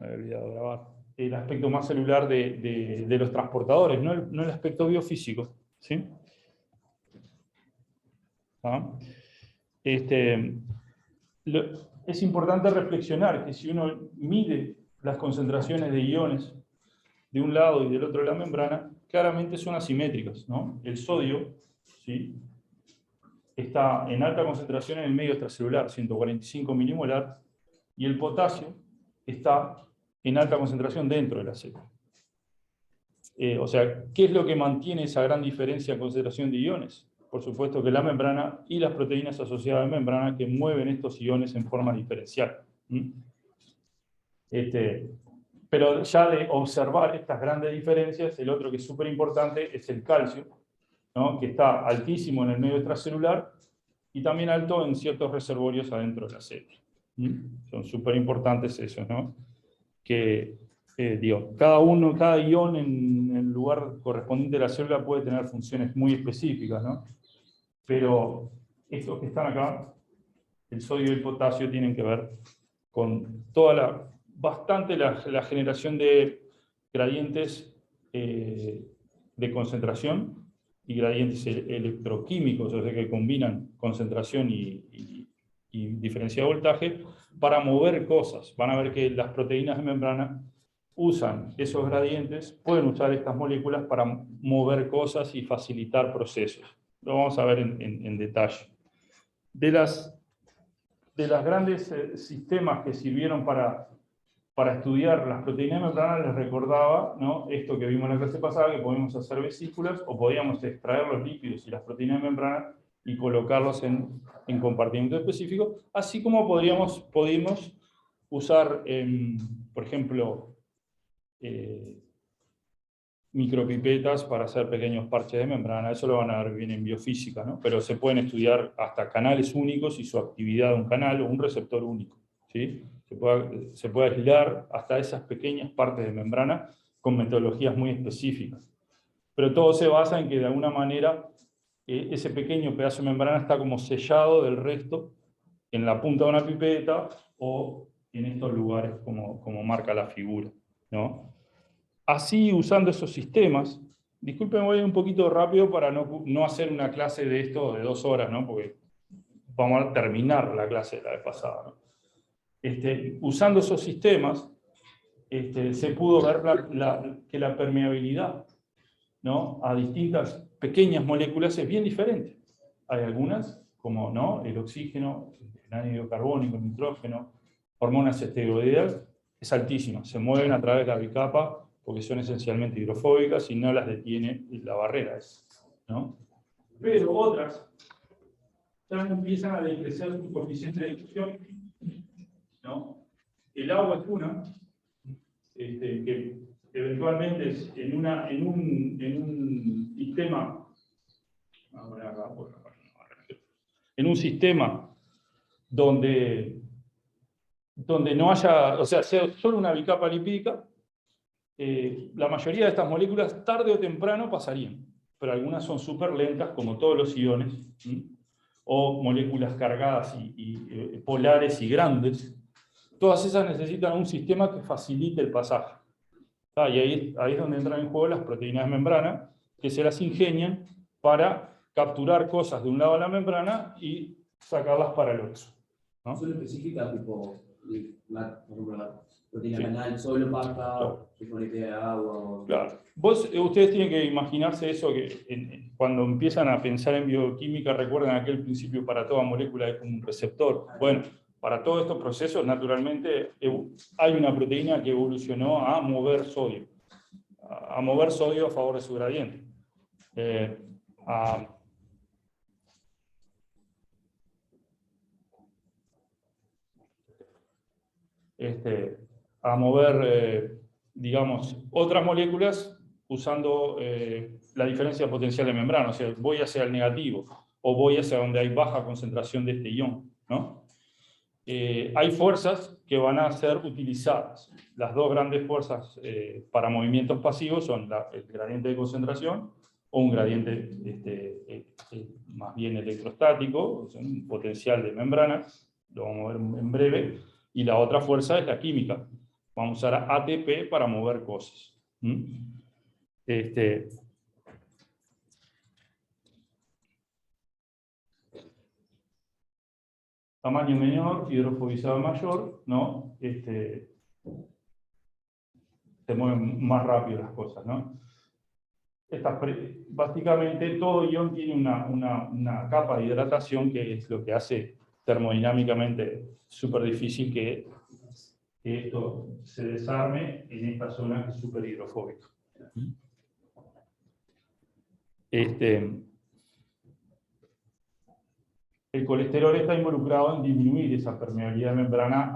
me había olvidado de grabar, el aspecto más celular de los transportadores, no el aspecto biofísico. ¿Sí? ¿Ah? Es importante reflexionar que si uno mide las concentraciones de iones de un lado y del otro de la membrana, claramente son asimétricas, ¿no? El sodio, ¿sí?, está en alta concentración en el medio extracelular, 145 milimolar, y el potasio está en alta concentración dentro de la célula. O sea, ¿qué es lo que mantiene esa gran diferencia en concentración de iones? Por supuesto que la membrana y las proteínas asociadas a la membrana que mueven estos iones en forma diferencial. Pero ya de observar estas grandes diferencias, el otro que es súper importante es el calcio, ¿no?, que está altísimo en el medio extracelular y también alto en ciertos reservorios adentro de la célula. Son súper importantes esos, ¿no? Que, cada ion en el lugar correspondiente de la célula puede tener funciones muy específicas, ¿no? Pero estos que están acá, el sodio y el potasio, tienen que ver con bastante la generación de gradientes de concentración y gradientes electroquímicos, o sea que combinan concentración y diferencia de voltaje para mover cosas. Van a ver que las proteínas de membrana usan esos gradientes, pueden usar estas moléculas para mover cosas y facilitar procesos. Lo vamos a ver en detalle. De los grandes sistemas que sirvieron para estudiar las proteínas de membrana, les recordaba, ¿no?, esto que vimos en la clase pasada, que podíamos hacer vesículas o podíamos extraer los lípidos y las proteínas de membrana y colocarlos en compartimentos específicos, así como podíamos usar, por ejemplo, micropipetas para hacer pequeños parches de membrana. Eso lo van a ver bien en biofísica, ¿no? Pero se pueden estudiar hasta canales únicos y su actividad de un canal o un receptor único, ¿sí? Se puede aislar hasta esas pequeñas partes de membrana con metodologías muy específicas. Pero todo se basa en que de alguna manera ese pequeño pedazo de membrana está como sellado del resto en la punta de una pipeta o en estos lugares como marca la figura, ¿no? Así, usando esos sistemas, disculpen, voy un poquito rápido para no hacer una clase de esto de 2 horas, ¿no?, porque vamos a terminar la clase de la vez pasada, ¿no? Usando esos sistemas, se pudo ver que la permeabilidad, ¿no?, a distintas pequeñas moléculas es bien diferente. Hay algunas, como, ¿no?, el oxígeno, el anhídrido carbónico, el nitrógeno, hormonas esteroideas, es altísima. Se mueven a través de la bicapa porque son esencialmente hidrofóbicas y no las detiene la barrera, ¿no? Pero otras ya empiezan a decrecer su coeficiente de difusión, ¿no? El agua es una, que eventualmente es en un sistema, en un sistema donde no haya, o sea solo una bicapa lipídica, la mayoría de estas moléculas tarde o temprano pasarían, pero algunas son súper lentas, como todos los iones, ¿sí?, o moléculas cargadas y polares y grandes. Todas esas necesitan un sistema que facilite el pasaje. Y ahí es donde entran en juego las proteínas de membrana, que se las ingenian para capturar cosas de un lado de la membrana y sacarlas para el otro, ¿no? ¿Son específicas, tipo, por ejemplo, la proteína Sí, canal solo pasa, claro, molécula de agua? claro. Ustedes tienen que imaginarse eso, que cuando empiezan a pensar en bioquímica, recuerdan aquel principio: para toda molécula hay como un receptor. Bueno, para todos estos procesos, naturalmente, hay una proteína que evolucionó a mover sodio a favor de su gradiente. A mover, digamos, otras moléculas usando la diferencia potencial de membrana. O sea, voy hacia el negativo o voy hacia donde hay baja concentración de este ion, ¿no? Hay fuerzas que van a ser utilizadas. Las dos grandes fuerzas para movimientos pasivos son el gradiente de concentración o un gradiente más bien electrostático, o sea, un potencial de membrana, lo vamos a ver en breve, y la otra fuerza es la química, Vamos a usar ATP para mover cosas. Tamaño menor, hidrofobizado mayor, ¿no? Se mueven más rápido las cosas, ¿no? Básicamente todo ion tiene una capa de hidratación que es lo que hace termodinámicamente súper difícil que esto se desarme en esta zona que es súper hidrofóbica. El colesterol está involucrado en disminuir esa permeabilidad de membrana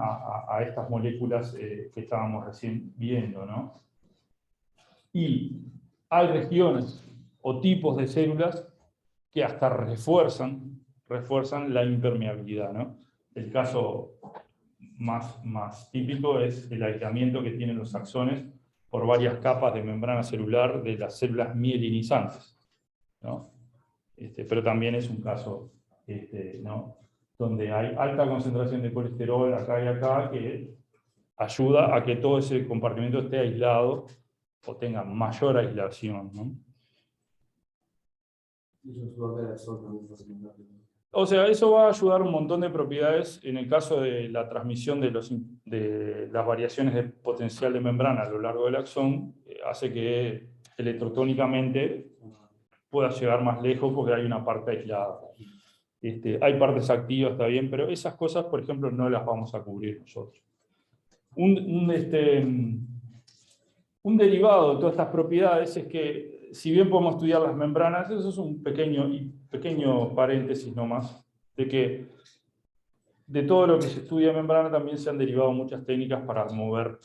a estas moléculas que estábamos recién viendo, ¿no? Y hay regiones o tipos de células que hasta refuerzan la impermeabilidad, ¿no? El caso más típico es el aislamiento que tienen los axones por varias capas de membrana celular de las células mielinizantes, ¿no? Pero también es un caso, ¿no? Donde hay alta concentración de colesterol acá y acá que ayuda a que todo ese compartimento esté aislado o tenga mayor aislación, ¿no? O sea, eso va a ayudar un montón de propiedades en el caso de la transmisión de las variaciones de potencial de membrana a lo largo del axón, hace que electrotónicamente pueda llegar más lejos porque hay una parte aislada. Hay partes activas, está bien, pero esas cosas, por ejemplo, no las vamos a cubrir nosotros. Un derivado de todas estas propiedades es que, si bien podemos estudiar las membranas, eso es un pequeño paréntesis nomás, de que de todo lo que se estudia en membrana también se han derivado muchas técnicas para mover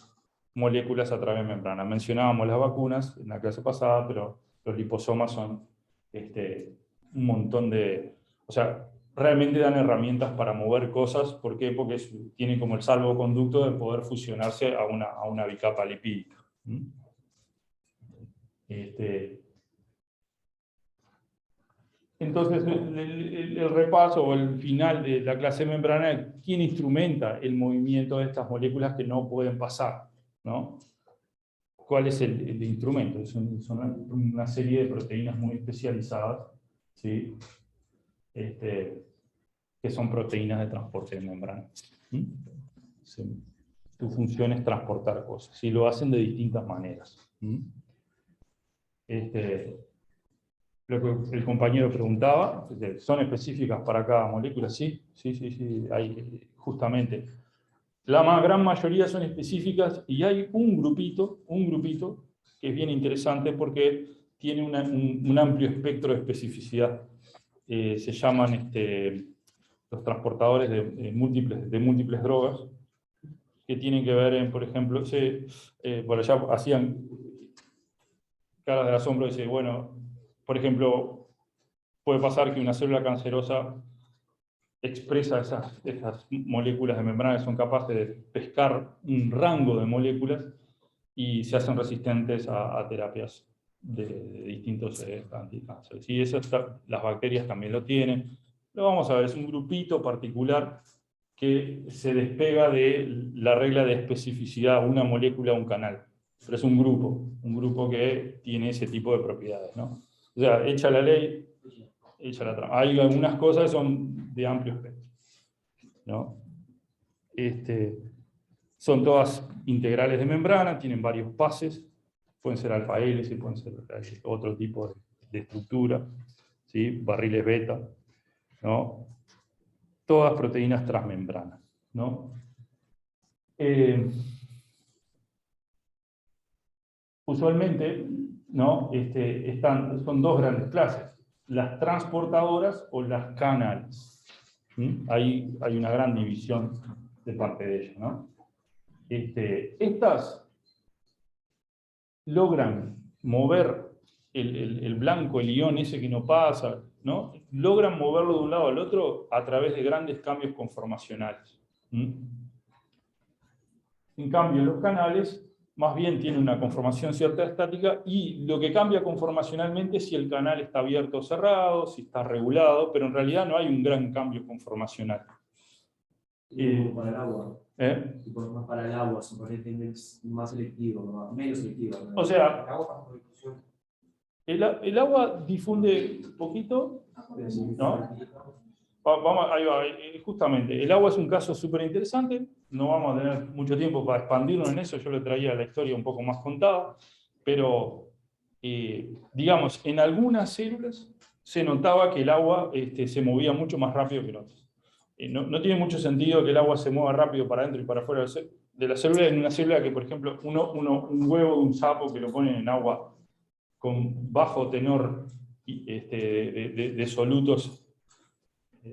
moléculas a través de membrana. Mencionábamos las vacunas en la clase pasada, pero los liposomas son un montón de... O sea, realmente dan herramientas para mover cosas. ¿Por qué? Porque tienen como el salvoconducto de poder fusionarse a una bicapa lipídica. Entonces, el repaso o el final de la clase membrana es quién instrumenta el movimiento de estas moléculas que no pueden pasar, ¿no? ¿Cuál es el instrumento? Son una serie de proteínas muy especializadas, ¿sí? Que son proteínas de transporte de membrana. Sí. Tu función es transportar cosas, y lo hacen de distintas maneras. Lo que el compañero preguntaba, ¿son específicas para cada molécula? Sí, hay justamente. La gran mayoría son específicas y hay un grupito que es bien interesante porque tiene un amplio espectro de especificidad. Se llaman los transportadores de múltiples drogas, que tienen que ver por ejemplo, por allá hacían caras de asombro y dice, bueno, por ejemplo, puede pasar que una célula cancerosa expresa esas moléculas de membrana que son capaces de pescar un rango de moléculas y se hacen resistentes a terapias de distintos anticánceres. Y eso las bacterias también lo tienen. Lo vamos a ver, es un grupito particular que se despega de la regla de especificidad, una molécula, un canal. Pero es un grupo que tiene ese tipo de propiedades, ¿no? O sea, hecha la ley, hecha la trampa. Hay algunas cosas que son de amplio espectro, ¿no? Son todas integrales de membrana, tienen varios pases, pueden ser alfa hélice, pueden ser otro tipo de estructura, ¿sí? Barriles beta, ¿no? Todas proteínas transmembranas, ¿no? Usualmente, ¿no? Son dos grandes clases, las transportadoras o las canales. Hay una gran división de parte de ellas, ¿no? Estas logran mover el blanco, el ion ese que no pasa, ¿no? Logran moverlo de un lado al otro a través de grandes cambios conformacionales. En cambio, los canales más bien tienen una conformación cierta estática, y lo que cambia conformacionalmente es si el canal está abierto o cerrado, si está regulado, pero en realidad no hay un gran cambio conformacional. Para el agua. Si pones más para el agua, suponete más selectivo, ¿no? Menos selectivo, ¿no? O sea, el agua pasa por difusión. el agua difunde un poquito, ¿no? Vamos, ahí va, justamente, el agua es un caso súper interesante, no vamos a tener mucho tiempo para expandirnos en eso, yo le traía la historia un poco más contada, pero, digamos, en algunas células se notaba que el agua se movía mucho más rápido que en otras. No tiene mucho sentido que el agua se mueva rápido para adentro y para afuera de la célula, en una célula que, por ejemplo, un huevo de un sapo que lo ponen en agua con bajo tenor de solutos,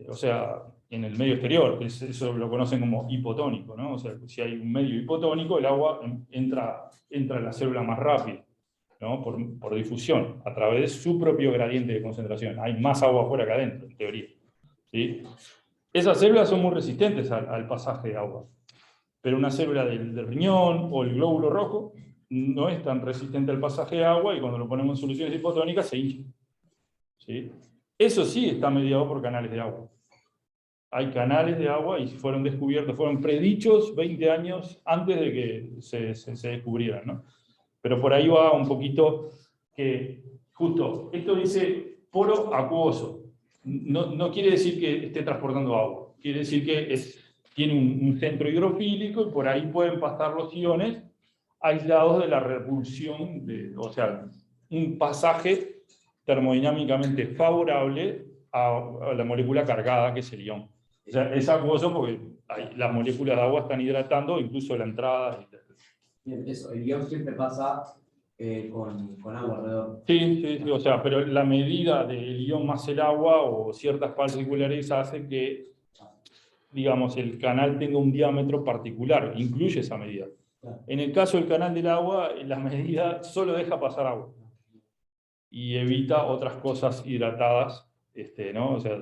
o sea, en el medio exterior, eso lo conocen como hipotónico, ¿no? O sea, si hay un medio hipotónico, el agua entra a la célula más rápido, ¿no? Por difusión, a través de su propio gradiente de concentración. Hay más agua afuera que adentro, en teoría, ¿sí? Esas células son muy resistentes al pasaje de agua, pero una célula del riñón o el glóbulo rojo no es tan resistente al pasaje de agua y cuando lo ponemos en soluciones hipotónicas se hincha, ¿sí? Eso sí está mediado por canales de agua. Hay canales de agua y fueron descubiertos, fueron predichos 20 años antes de que se descubrieran, ¿no? Pero por ahí va un poquito que, justo, esto dice poro acuoso. No quiere decir que esté transportando agua, quiere decir que tiene un centro hidrofílico y por ahí pueden pasar los iones aislados de la repulsión, o sea, un pasaje termodinámicamente favorable a la molécula cargada que es el ion. O sea, es acuoso porque las moléculas de agua están hidratando, incluso la entrada. Bien, eso, el ion siempre pasa con agua alrededor. Sí, o sea, pero la medida del ion más el agua o ciertas particularidades hace que, digamos, el canal tenga un diámetro particular, incluye esa medida. Claro. En el caso del canal del agua, la medida solo deja pasar agua y evita otras cosas hidratadas, ¿no? O sea,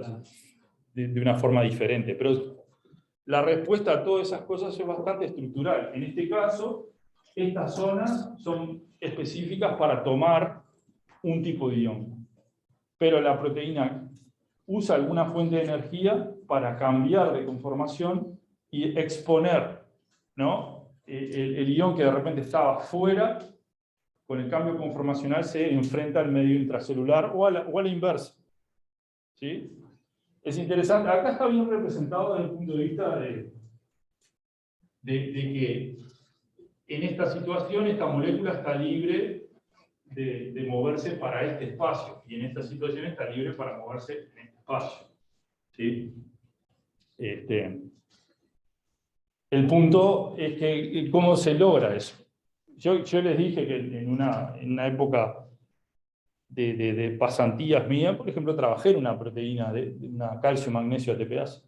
de una forma diferente. Pero la respuesta a todas esas cosas es bastante estructural. En este caso, estas zonas son específicas para tomar un tipo de ion. Pero la proteína usa alguna fuente de energía para cambiar de conformación y exponer, ¿no? El ion que de repente estaba fuera, con el cambio conformacional se enfrenta al medio intracelular o a la inversa. ¿Sí? Es interesante, acá está bien representado desde el punto de vista de que en esta situación esta molécula está libre de moverse para este espacio, y en esta situación está libre para moverse en este espacio. ¿Sí? El punto es que, ¿cómo se logra eso? Yo les dije que en una época de pasantías mías, por ejemplo, trabajé en una proteína, de una calcio-magnesio ATPase.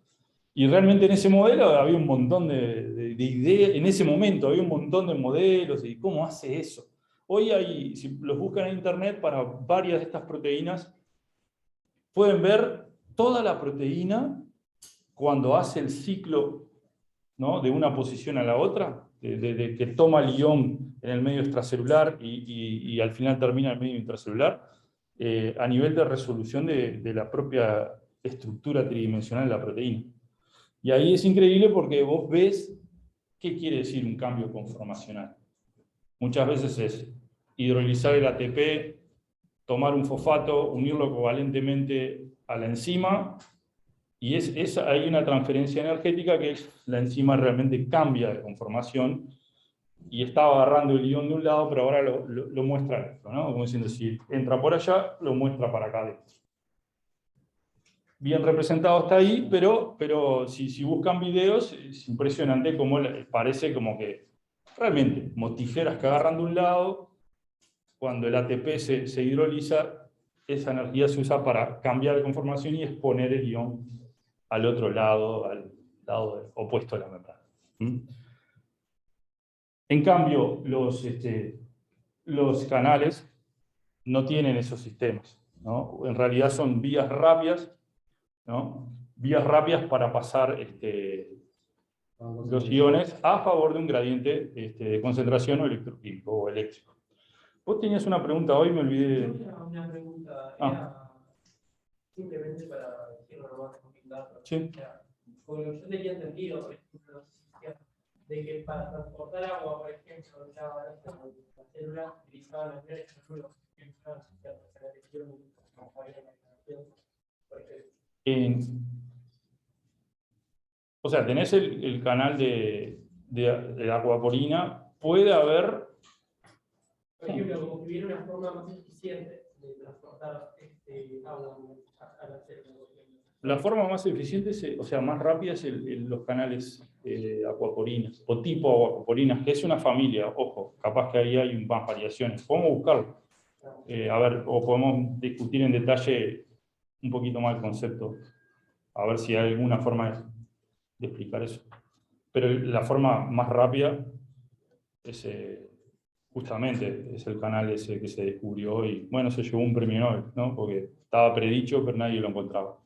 Y realmente en ese modelo había un montón de ideas, en ese momento había un montón de modelos y cómo hace eso. Hoy hay, si los buscan en internet para varias de estas proteínas, pueden ver toda la proteína cuando hace el ciclo, ¿no?, de una posición a la otra, de que toma el ion en el medio extracelular y al final termina en el medio intracelular, a nivel de resolución de la propia estructura tridimensional de la proteína. Y ahí es increíble porque vos ves qué quiere decir un cambio conformacional. Muchas veces es hidrolizar el ATP, tomar un fosfato, unirlo covalentemente a la enzima, y hay una transferencia energética que la enzima realmente cambia de conformación y estaba agarrando el ion de un lado, pero ahora lo muestra esto, ¿no? Como diciendo, si entra por allá, lo muestra para acá adentro. Bien representado está ahí, pero si buscan videos, es impresionante cómo parece como que realmente, como tijeras que agarran de un lado, cuando el ATP se hidroliza, esa energía se usa para cambiar de conformación y exponer el ion al otro lado, al lado opuesto a la membrana. En cambio, los canales no tienen esos sistemas, ¿no? En realidad son vías rápidas, ¿no? Vías rápidas para pasar los iones a favor de un gradiente de concentración o electroquímico o eléctrico. Vos tenías una pregunta hoy, me olvidé. Una pregunta, era simplemente para decirlo nomás con Big Data. Sí. porque yo tenía entendido, por ejemplo, de que para transportar agua, por ejemplo, la célula utilizaba los genes por ejemplo, o sea, tenés el canal de aquaporina, puede haber... Por ejemplo, como que hubiera una forma más eficiente de transportar agua a la célula. La forma más eficiente, o sea, más rápida, es los canales aquaporinas, o tipo aquaporinas, que es una familia, ojo, capaz que ahí hay más variaciones. Podemos buscarlo. A ver, o podemos discutir en detalle un poquito más el concepto, a ver si hay alguna forma de explicar eso. Pero la forma más rápida es justamente es el canal ese que se descubrió y, bueno, se llevó un premio Nobel, ¿no? Porque estaba predicho, pero nadie lo encontraba.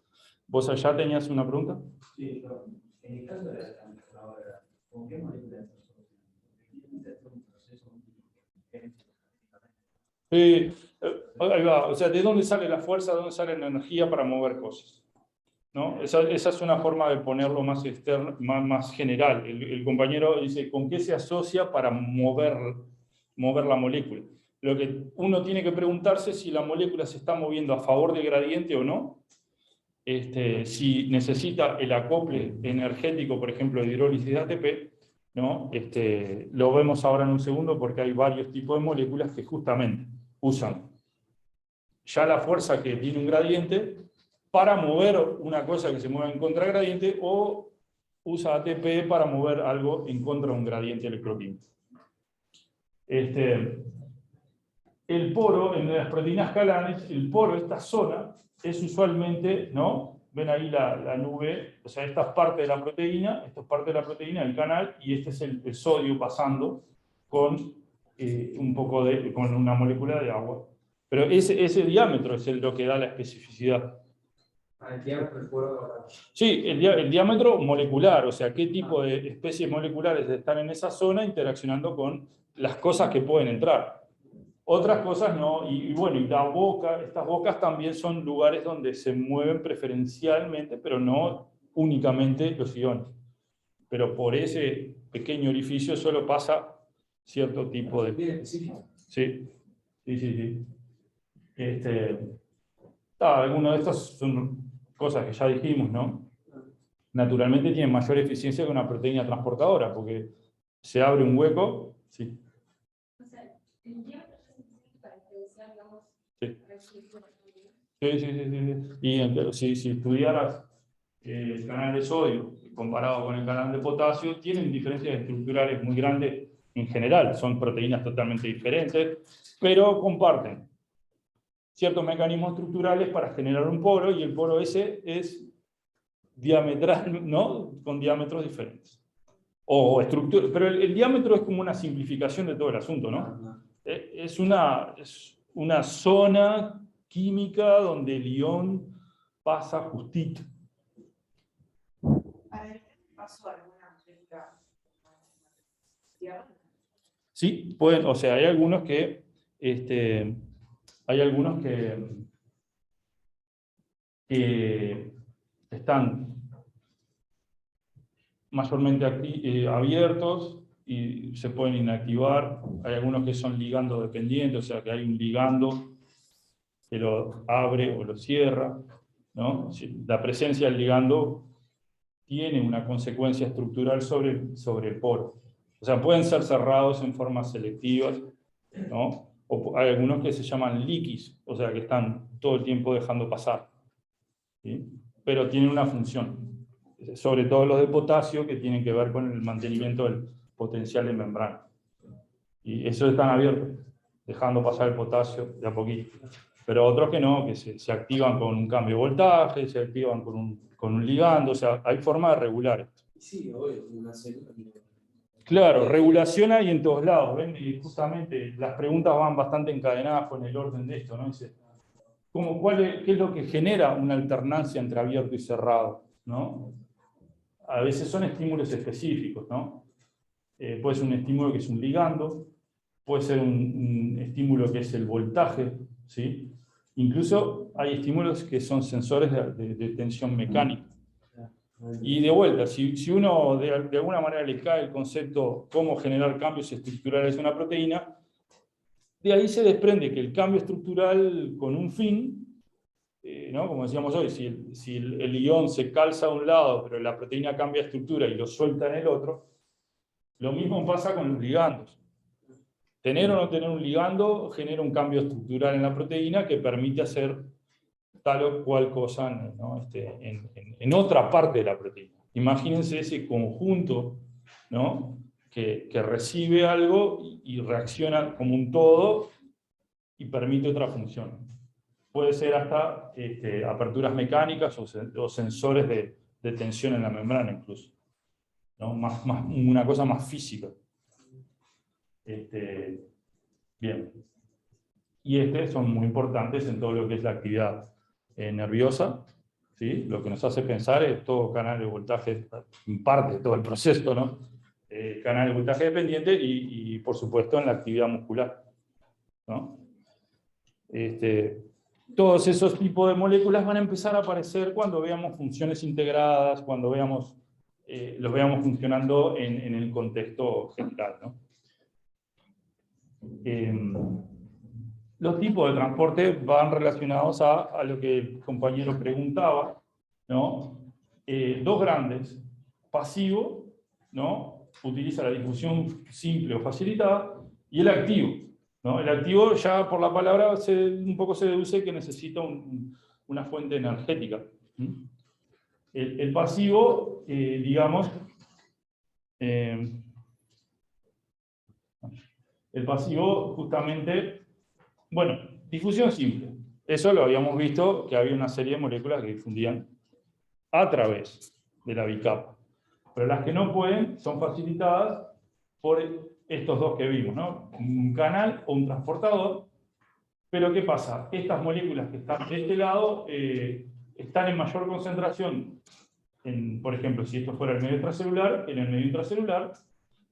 ¿Vos allá tenías una pregunta? Sí, pero en el caso de la transportadora, ¿con qué moléculas se ahí va. O sea, ¿de dónde sale la fuerza, de dónde sale la energía para mover cosas? ¿No? Esa es una forma de ponerlo más externo, más general. El compañero dice, ¿con qué se asocia para mover la molécula? Lo que uno tiene que preguntarse es si la molécula se está moviendo a favor del gradiente o no. Si necesita el acople energético, por ejemplo, de hidrólisis de ATP, ¿no? Lo vemos ahora en un segundo porque hay varios tipos de moléculas que justamente usan ya la fuerza que tiene un gradiente para mover una cosa que se mueve en contragradiente o usa ATP para mover algo en contra de un gradiente electroquímico. El poro, en las proteínas calanes, el poro, esta zona, es usualmente, ¿no? Ven ahí la nube, o sea, esta es parte de la proteína, esto es parte de la proteína del canal, y este es el sodio pasando con con una molécula de agua. Pero ese diámetro es lo que da la especificidad. El diámetro del poro. Sí, el diámetro molecular, o sea, qué tipo de especies moleculares están en esa zona interaccionando con las cosas que pueden entrar. Otras cosas no, y bueno, y la boca, estas bocas también son lugares donde se mueven preferencialmente, pero no únicamente los iones. Pero por ese pequeño orificio solo pasa cierto tipo de... Bien específico. Sí, sí, sí, sí. Algunos de estos son cosas que ya dijimos, ¿no? Naturalmente tienen mayor eficiencia que una proteína transportadora, porque se abre un hueco. Sí. O sea, el diámetro es suficiente para diferenciar, digamos, Sí. Sí. Sí. Y si estudiaras el canal de sodio comparado con el canal de potasio, tienen diferencias estructurales muy grandes en general. Son proteínas totalmente diferentes, pero comparten ciertos mecanismos estructurales para generar un poro, y el poro ese es diametral, ¿no? Con diámetros diferentes. O estructura, pero el diámetro es como una simplificación de todo el asunto, ¿no? Es una zona química donde el ion pasa justito. ¿Para el paso alguna molécula? Sí, pueden, o sea, hay algunos que están mayormente abiertos y se pueden inactivar. Hay algunos que son ligando dependientes, o sea que hay un ligando que lo abre o lo cierra, ¿no? La presencia del ligando tiene una consecuencia estructural sobre el poro. O sea, pueden ser cerrados en formas selectivas, ¿no? O hay algunos que se llaman liquis, o sea que están todo el tiempo dejando pasar, ¿sí? Pero tienen una función. Sobre todo los de potasio, que tienen que ver con el mantenimiento del potencial de membrana. Y esos están abiertos, dejando pasar el potasio de a poquito. Pero otros que no, que se activan con un cambio de voltaje, se activan con un ligando, o sea, hay forma de regular esto. Sí, obvio, una célula. Claro, regulación hay en todos lados, ¿ven? Y justamente las preguntas van bastante encadenadas con el orden de esto, ¿no? Dice, ¿qué es lo que genera una alternancia entre abierto y cerrado, ¿no? A veces son estímulos específicos, ¿no? Puede ser un estímulo que es un ligando, puede ser un estímulo que es el voltaje, ¿sí? Incluso hay estímulos que son sensores de tensión mecánica, Y de vuelta, si uno de alguna manera le cae el concepto cómo generar cambios estructurales en una proteína, de ahí se desprende que el cambio estructural con un fin, ¿no? Como decíamos hoy, si el ion se calza a un lado, pero la proteína cambia estructura y lo suelta en el otro, lo mismo pasa con los ligandos. Tener o no tener un ligando genera un cambio estructural en la proteína que permite hacer tal o cual cosa, ¿no? en otra parte de la proteína. Imagínense ese conjunto, ¿no? que recibe algo y reacciona como un todo y permite otra función. Puede ser hasta aperturas mecánicas o sensores de tensión en la membrana incluso, ¿no? Una cosa más física. Bien. Y son muy importantes en todo lo que es la actividad nerviosa, ¿sí? Lo que nos hace pensar es todo canal de voltaje, en parte todo el proceso, ¿no? Canal de voltaje dependiente y por supuesto en la actividad muscular, ¿no? Todos esos tipos de moléculas van a empezar a aparecer cuando veamos funciones integradas, cuando los veamos funcionando en el contexto general, ¿no? Los tipos de transporte van relacionados a lo que el compañero preguntaba, ¿no? Dos grandes, pasivo, ¿no? Utiliza la difusión simple o facilitada, y el activo, ¿no? El activo ya por la palabra un poco se deduce que necesita una fuente energética. El pasivo, digamos, el pasivo justamente, bueno, difusión simple. Eso lo habíamos visto, que había una serie de moléculas que difundían a través de la bicapa. Pero las que no pueden son facilitadas por estos dos que vimos, ¿no? Un canal o un transportador. Pero ¿qué pasa? Estas moléculas que están de este lado están en mayor concentración, por ejemplo, si esto fuera el medio extracelular, en el medio intracelular,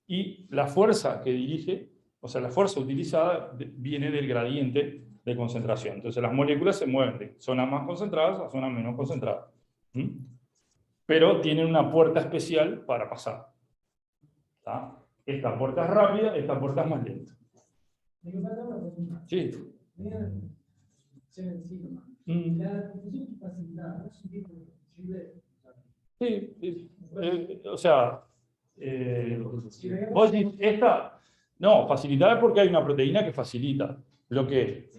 y la fuerza que dirige, o sea, la fuerza utilizada viene del gradiente de concentración. Entonces las moléculas se mueven de zonas más concentradas a zonas menos concentradas. Pero tienen una puerta especial para pasar. ¿Tá? Esta puerta es rápida, esta puerta es más lenta. Sí. Sí, o sea, vos decís, no, facilitada es porque hay una proteína que facilita lo que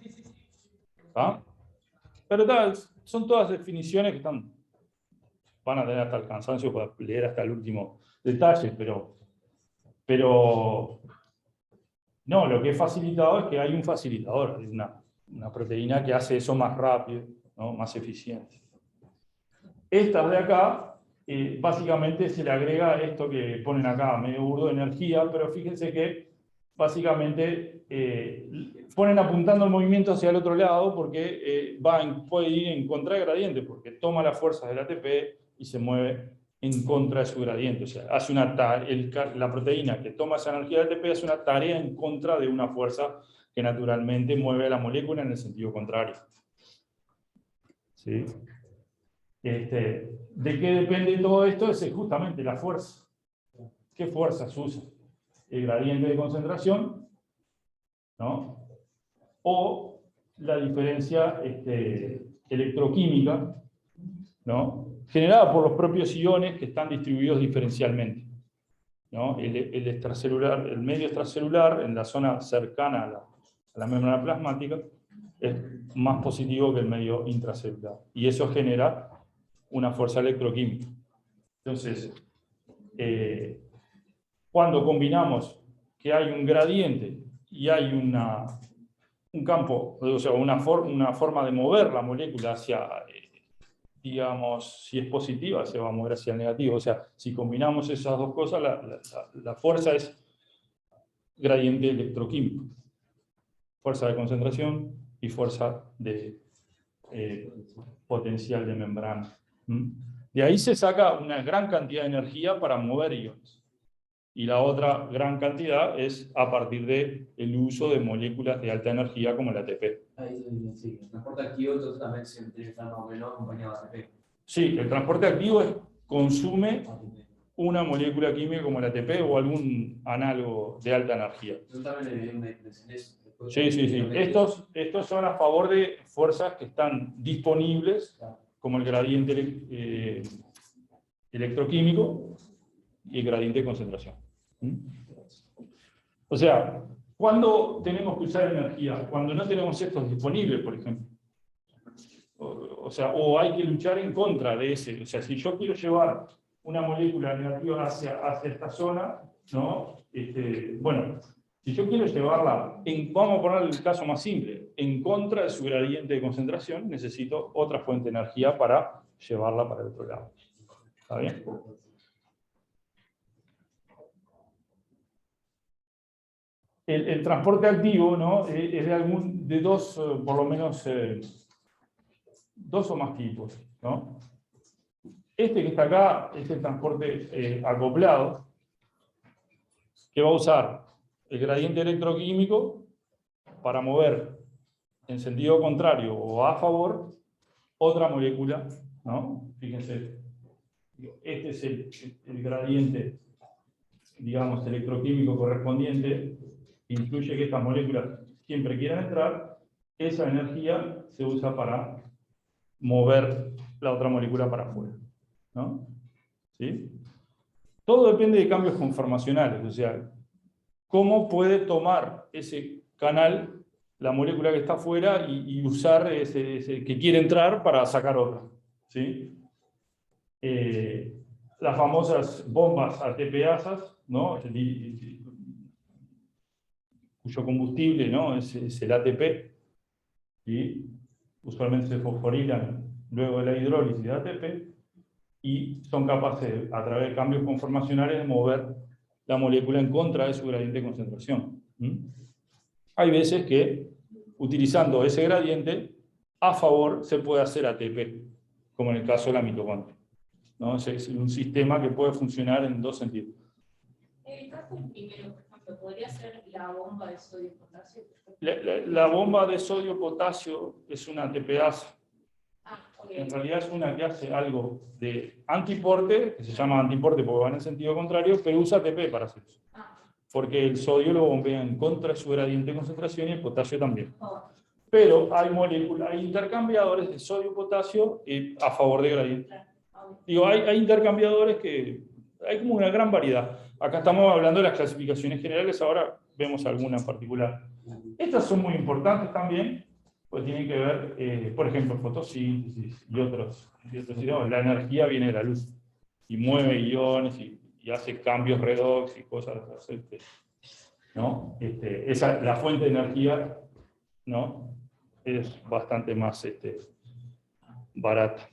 ¿ah? Pero son todas definiciones que van a tener hasta el cansancio para leer hasta el último detalle, pero no, lo que es facilitado es que hay un facilitador, hay una proteína que hace eso más rápido, ¿no? Más eficiente. Estas de acá, básicamente se le agrega esto que ponen acá, medio burdo de energía, pero fíjense que básicamente ponen apuntando el movimiento hacia el otro lado porque puede ir en contra de gradiente, porque toma las fuerzas del ATP y se mueve en contra de su gradiente. O sea, hace la proteína que toma esa energía del ATP hace una tarea en contra de una fuerza que naturalmente mueve a la molécula en el sentido contrario. ¿Sí? ¿De qué depende todo esto? Es justamente la fuerza. ¿Qué fuerzas usa? El gradiente de concentración, ¿no? O la diferencia electroquímica, ¿no? Generada por los propios iones que están distribuidos diferencialmente, ¿no? El medio extracelular, en la zona cercana a la membrana plasmática, es más positivo que el medio intracelular. Y eso genera una fuerza electroquímica. Entonces, cuando combinamos que hay un gradiente y hay un campo, o sea, una forma de mover la molécula hacia, digamos, si es positiva, se va a mover hacia el negativo. O sea, si combinamos esas dos cosas, la fuerza es gradiente electroquímico. Fuerza de concentración y fuerza de potencial de membrana. De ahí se saca una gran cantidad de energía para mover iones. Y la otra gran cantidad es a partir del uso de moléculas de alta energía como el ATP. Sí, el transporte activo entonces también se tiene que estar más o menos acompañado de ATP. Sí, el transporte activo es consume una molécula química como la ATP o algún análogo de alta energía. Yo también le vi una diferencia en eso. Sí, sí, sí. Estos son a favor de fuerzas que están disponibles, como el gradiente electroquímico y el gradiente de concentración. O sea, ¿cuándo tenemos que usar energía? Cuando no tenemos estos disponibles, por ejemplo. O hay que luchar en contra de ese. O sea, si yo quiero llevar una molécula negativa hacia esta zona, ¿no? Bueno, si yo quiero llevarla, vamos a poner el caso más simple, en contra de su gradiente de concentración, necesito otra fuente de energía para llevarla para el otro lado. ¿Está bien? El transporte activo, ¿no? Es de dos, por lo menos, dos o más tipos, ¿no? Este que está acá es el transporte acoplado, que va a usar el gradiente electroquímico para mover en sentido contrario o a favor otra molécula, ¿no? Fíjense, este es el gradiente, digamos, electroquímico correspondiente, que incluye que estas moléculas siempre quieran entrar, esa energía se usa para mover la otra molécula para afuera, ¿no? ¿Sí? Todo depende de cambios conformacionales, o sea, cómo puede tomar ese canal la molécula que está afuera y usar ese que quiere entrar para sacar otra, ¿sí? Las famosas bombas ATP-asas, ¿no? Cuyo combustible, ¿no? es el ATP, ¿sí? Usualmente se fosforilan luego de la hidrólisis de ATP y son capaces, a través de cambios conformacionales, de mover la molécula en contra de su gradiente de concentración. Hay veces que, utilizando ese gradiente, a favor se puede hacer ATP, como en el caso de la mitocondria, ¿no? Es un sistema que puede funcionar en dos sentidos. En el caso del primero, por ejemplo, podría ser la bomba de sodio-potasio. La bomba de sodio-potasio es una ATP-asa. Okay. En realidad es una que hace algo de antiporte, que se llama antiporte porque va en el sentido contrario, pero usa ATP para hacer eso. Porque el sodio lo bombea en contra de su gradiente de concentración y el potasio también. Pero hay moléculas, hay intercambiadores de sodio-potasio a favor de gradiente. Digo, hay intercambiadores que hay como una gran variedad. Acá estamos hablando de las clasificaciones generales, ahora vemos alguna en particular. Estas son muy importantes también, pues tienen que ver, por ejemplo, fotosíntesis y otros. La energía viene de la luz y mueve iones y hace cambios redox y cosas así, ¿no? La fuente de energía, ¿no? Es bastante más barata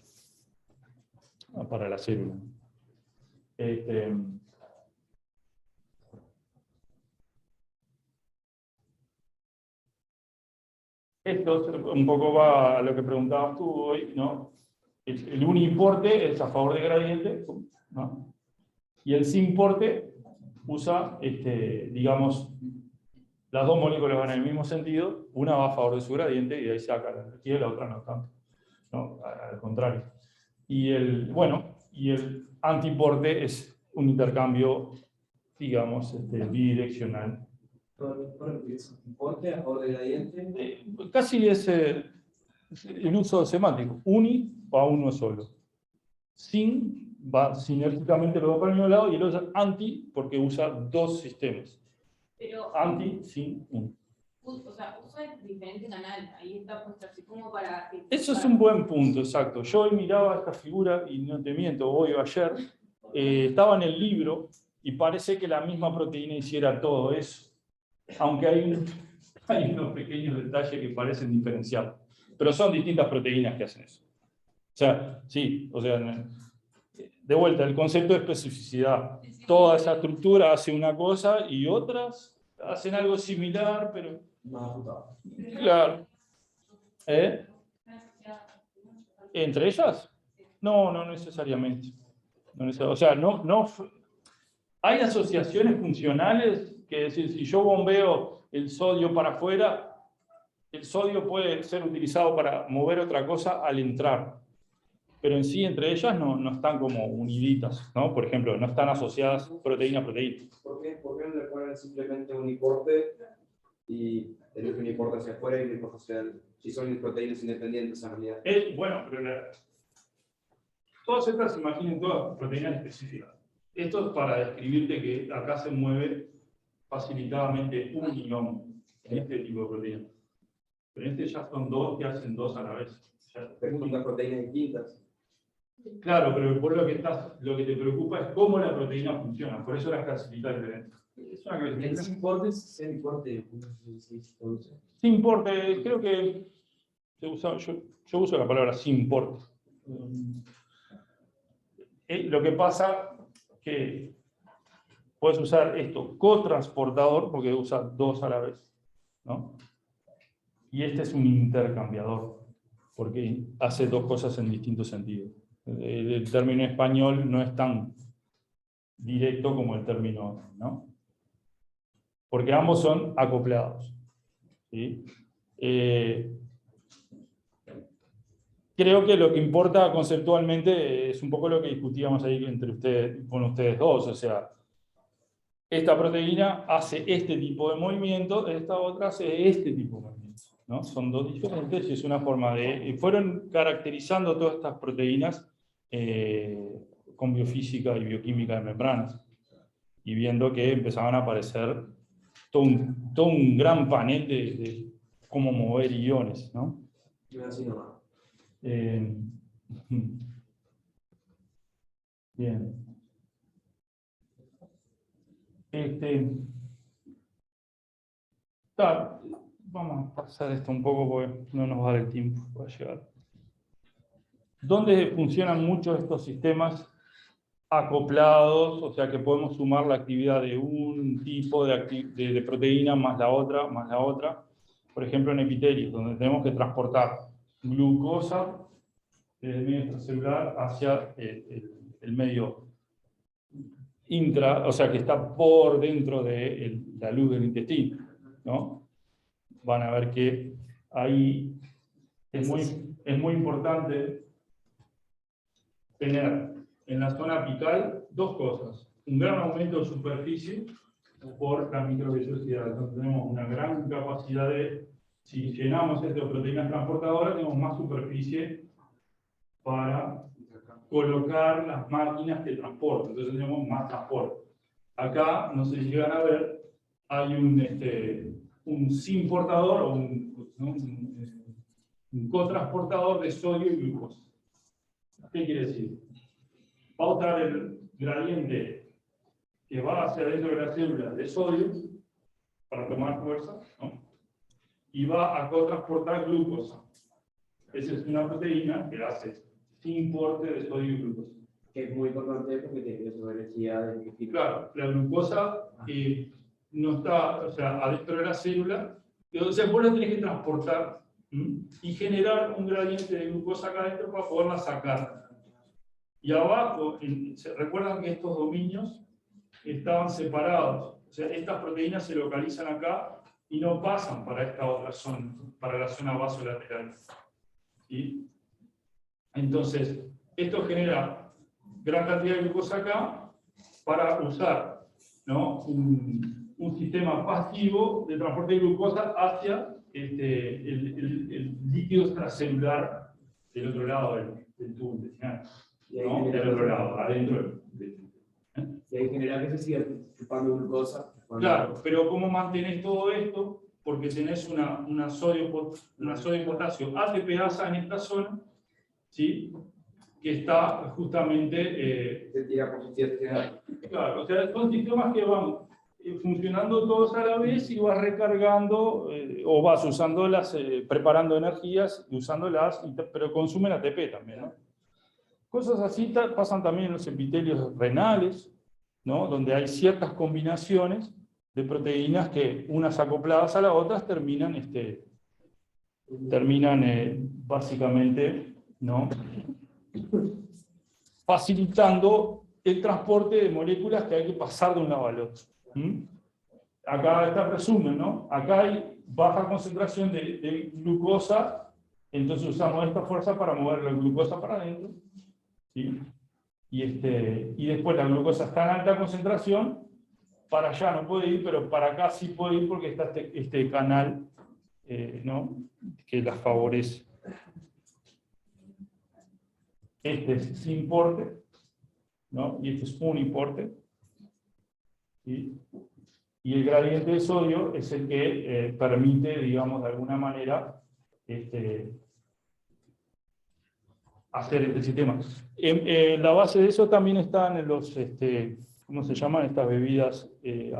para la célula. Esto un poco va a lo que preguntabas tú hoy, ¿no? El uniporte es a favor de gradiente, ¿no? Y el sin porte usa, digamos, las dos moléculas van en el mismo sentido, una va a favor de su gradiente y de ahí saca la energía y la otra no tanto, ¿no? Al contrario. Y el antiporte es un intercambio, digamos, bidireccional. ¿Es antiporte a favor de gradiente? Casi es el uso semántico. Uni va uno solo. Sin va sinérgicamente los dos para el mismo lado y el otro es anti porque usa dos sistemas. Pero, Anti, sin, uno. O sea, usa diferente canal. Ahí está puesto así como para... Eso es un buen punto, exacto. Yo hoy miraba esta figura, y no te miento, hoy o ayer, estaba en el libro y parece que la misma proteína hiciera todo eso. Aunque hay unos pequeños detalles que parecen diferenciar. Pero son distintas proteínas que hacen eso. O sea, sí, o sea, de vuelta, el concepto de especificidad. Toda esa estructura hace una cosa y otras hacen algo similar, pero... Claro. ¿Entre ellas? No, no necesariamente. O sea, no, hay asociaciones funcionales que decir, si yo bombeo el sodio para afuera, el sodio puede ser utilizado para mover otra cosa al entrar. pero en sí entre ellas no están como uniditas, ¿no? Por ejemplo, no están asociadas proteína a proteína. ¿Por qué no le ponen simplemente un importe y tener un importe hacia afuera y un importe hacia adentro? Si son proteínas independientes en realidad. Bueno, pero todas estas, imaginen, todas proteínas específicas. Esto es para describirte que acá se mueve facilitadamente un ion en este tipo de proteína. Pero en este ya son dos que hacen dos a la vez. Pero son proteínas distintas. Claro, pero por lo que te preocupa es cómo la proteína funciona. Por eso las clasifica diferente. Es una ¿El clasificación. importe es el importe? Sin importe, creo que yo uso la palabra sin importe. Lo que pasa que puedes usar esto cotransportador porque usa dos a la vez, ¿no? Y este es un intercambiador porque hace dos cosas en distintos sentidos. El término español no es tan directo como el término, ¿no? Porque ambos son acoplados, ¿sí? Creo que lo que importa conceptualmente es un poco lo que discutíamos ahí con ustedes dos. O sea, esta proteína hace este tipo de movimiento, esta otra hace este tipo de movimiento, ¿no? Son dos diferentes y es una forma de... Fueron caracterizando todas estas proteínas con biofísica y bioquímica de membranas y viendo que empezaban a aparecer todo un gran panel de cómo mover iones, ¿no? Así nomás. Bien. Vamos a pasar esto un poco porque no nos va a dar el tiempo para llegar. ¿Dónde funcionan mucho estos sistemas acoplados? O sea que podemos sumar la actividad de un tipo de proteína más la otra. Por ejemplo, en epitelios, donde tenemos que transportar glucosa desde el medio extracelular hacia el medio o sea que está por dentro de la luz del intestino, ¿no? Van a ver que ahí es muy importante tener en la zona apical dos cosas. Un gran aumento de superficie por la microvellosidad. Entonces tenemos una gran capacidad si llenamos esto de proteínas transportadoras, tenemos más superficie para colocar las máquinas que transportan. Entonces tenemos más transporte. Acá, no sé si llegan a ver, hay un sin portador o un cotransportador de sodio y glucosa. ¿Qué quiere decir? Va a usar el gradiente que va hacia dentro de la célula de sodio para tomar fuerza, ¿no? Y va a cotransportar glucosa. Esa es una proteína que hace sin porte de sodio y glucosa. Que es muy importante porque tiene su energía de... Claro, la glucosa no está, o sea, adentro de la célula, entonces vos la tenés que transportar y generar un gradiente de glucosa acá adentro para poderla sacar. Y abajo, ¿se recuerdan que estos dominios estaban separados? O sea, estas proteínas se localizan acá y no pasan para esta otra zona, para la zona vasolateral. ¿Sí? Entonces, esto genera gran cantidad de glucosa acá para usar, ¿no? un sistema pasivo de transporte de glucosa hacia el líquido extracelular del otro lado del tubo intestinal. ¿No? Del otro lado, adentro del Y ahí genera que se siga chupando glucosa. Claro, pero ¿cómo mantenés todo esto? Porque tenés una sodio y potasio ATPasa en esta zona, ¿sí? Que está justamente... Se tira positiva. Claro, o sea, son sistemas que van funcionando todos a la vez y vas recargando o vas usándolas, preparando energías y usándolas, pero consumen ATP también, ¿no? Cosas así pasan también en los epitelios renales, ¿no? Donde hay ciertas combinaciones de proteínas que unas acopladas a las otras terminan básicamente, ¿no? Facilitando el transporte de moléculas que hay que pasar de un lado al otro. Acá está el resumen, ¿no? Acá hay baja concentración de glucosa Entonces usamos esta fuerza para mover la glucosa para adentro, ¿sí? Y después la glucosa está en alta concentración, para allá no puede ir, pero para acá sí puede ir porque está este canal, ¿no? Que la favorece. Este es sin porte, ¿no? Y este es uniporte, ¿sí? Y el gradiente de sodio es el que permite, digamos, de alguna manera, hacer este sistema. La base de eso también están en los, ¿cómo se llaman? Estas bebidas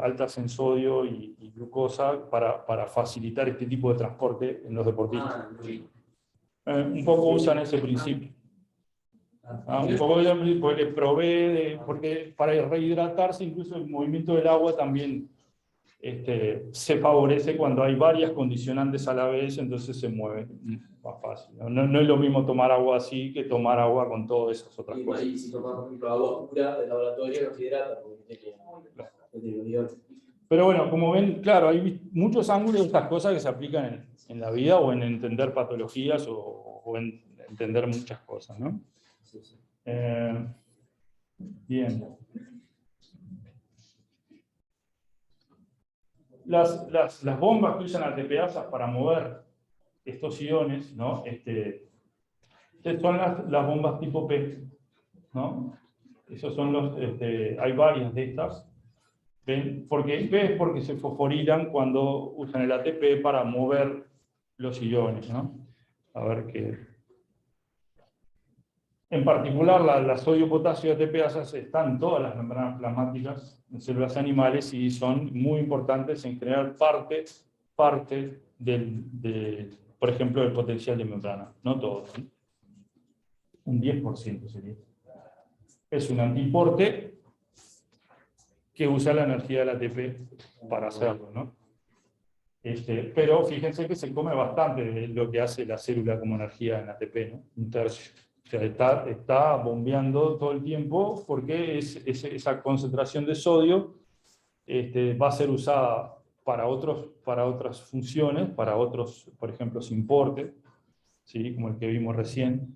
altas en sodio y glucosa para facilitar este tipo de transporte en los deportistas. Un poco usan ese principio. Un poco pues le provee, porque para rehidratarse, incluso el movimiento del agua también se favorece cuando hay varias condicionantes a la vez, entonces se mueve más fácil. No es lo mismo tomar agua así que tomar agua con todas esas otras cosas. Y si tomas, por ejemplo, agua pura del laboratorio, no se hidrata, porque tiene que... Pero bueno, como ven, claro, hay muchos ángulos de estas cosas que se aplican en la vida o en entender patologías o en entender muchas cosas, ¿no? Sí, sí. Bien. Las bombas que usan ATPasas para mover estos iones, ¿no? Son las bombas tipo P, ¿no? Esos son hay varias de estas. ¿Ven? Porque P es porque se fosforilan cuando usan el ATP para mover los iones, ¿no? A ver qué. En particular, la sodio-potasio ATPasas están en todas las membranas plasmáticas en células animales y son muy importantes en generar parte por ejemplo, del potencial de membrana. No todo, ¿sí? Un 10% sería. Es un antiporte que usa la energía del ATP para hacerlo, ¿no? Pero fíjense que se come bastante de lo que hace la célula como energía en ATP, ¿no? Un tercio. O sea, está bombeando todo el tiempo porque esa concentración de sodio va a ser usada para otras funciones, para otros, por ejemplo, sin porte, ¿sí? Como el que vimos recién,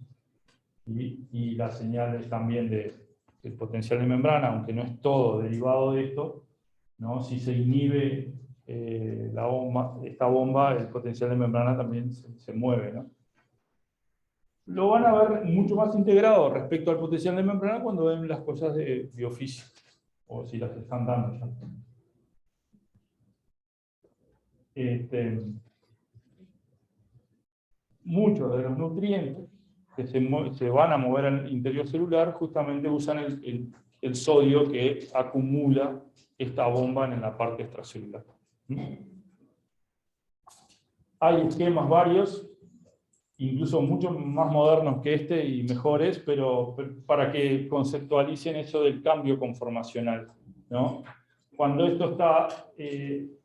y las señales también del potencial de membrana, aunque no es todo derivado de esto, ¿no? Si se inhibe esta bomba, el potencial de membrana también se mueve, ¿no? Lo van a ver mucho más integrado respecto al potencial de membrana cuando ven las cosas de biofísica, o si las están dando ya. Muchos de los nutrientes que se van a mover al interior celular justamente usan el sodio que acumula esta bomba en la parte extracelular. Hay esquemas varios, incluso mucho más modernos que este y mejores, pero para que conceptualicen eso del cambio conformacional, ¿no? Cuando esto está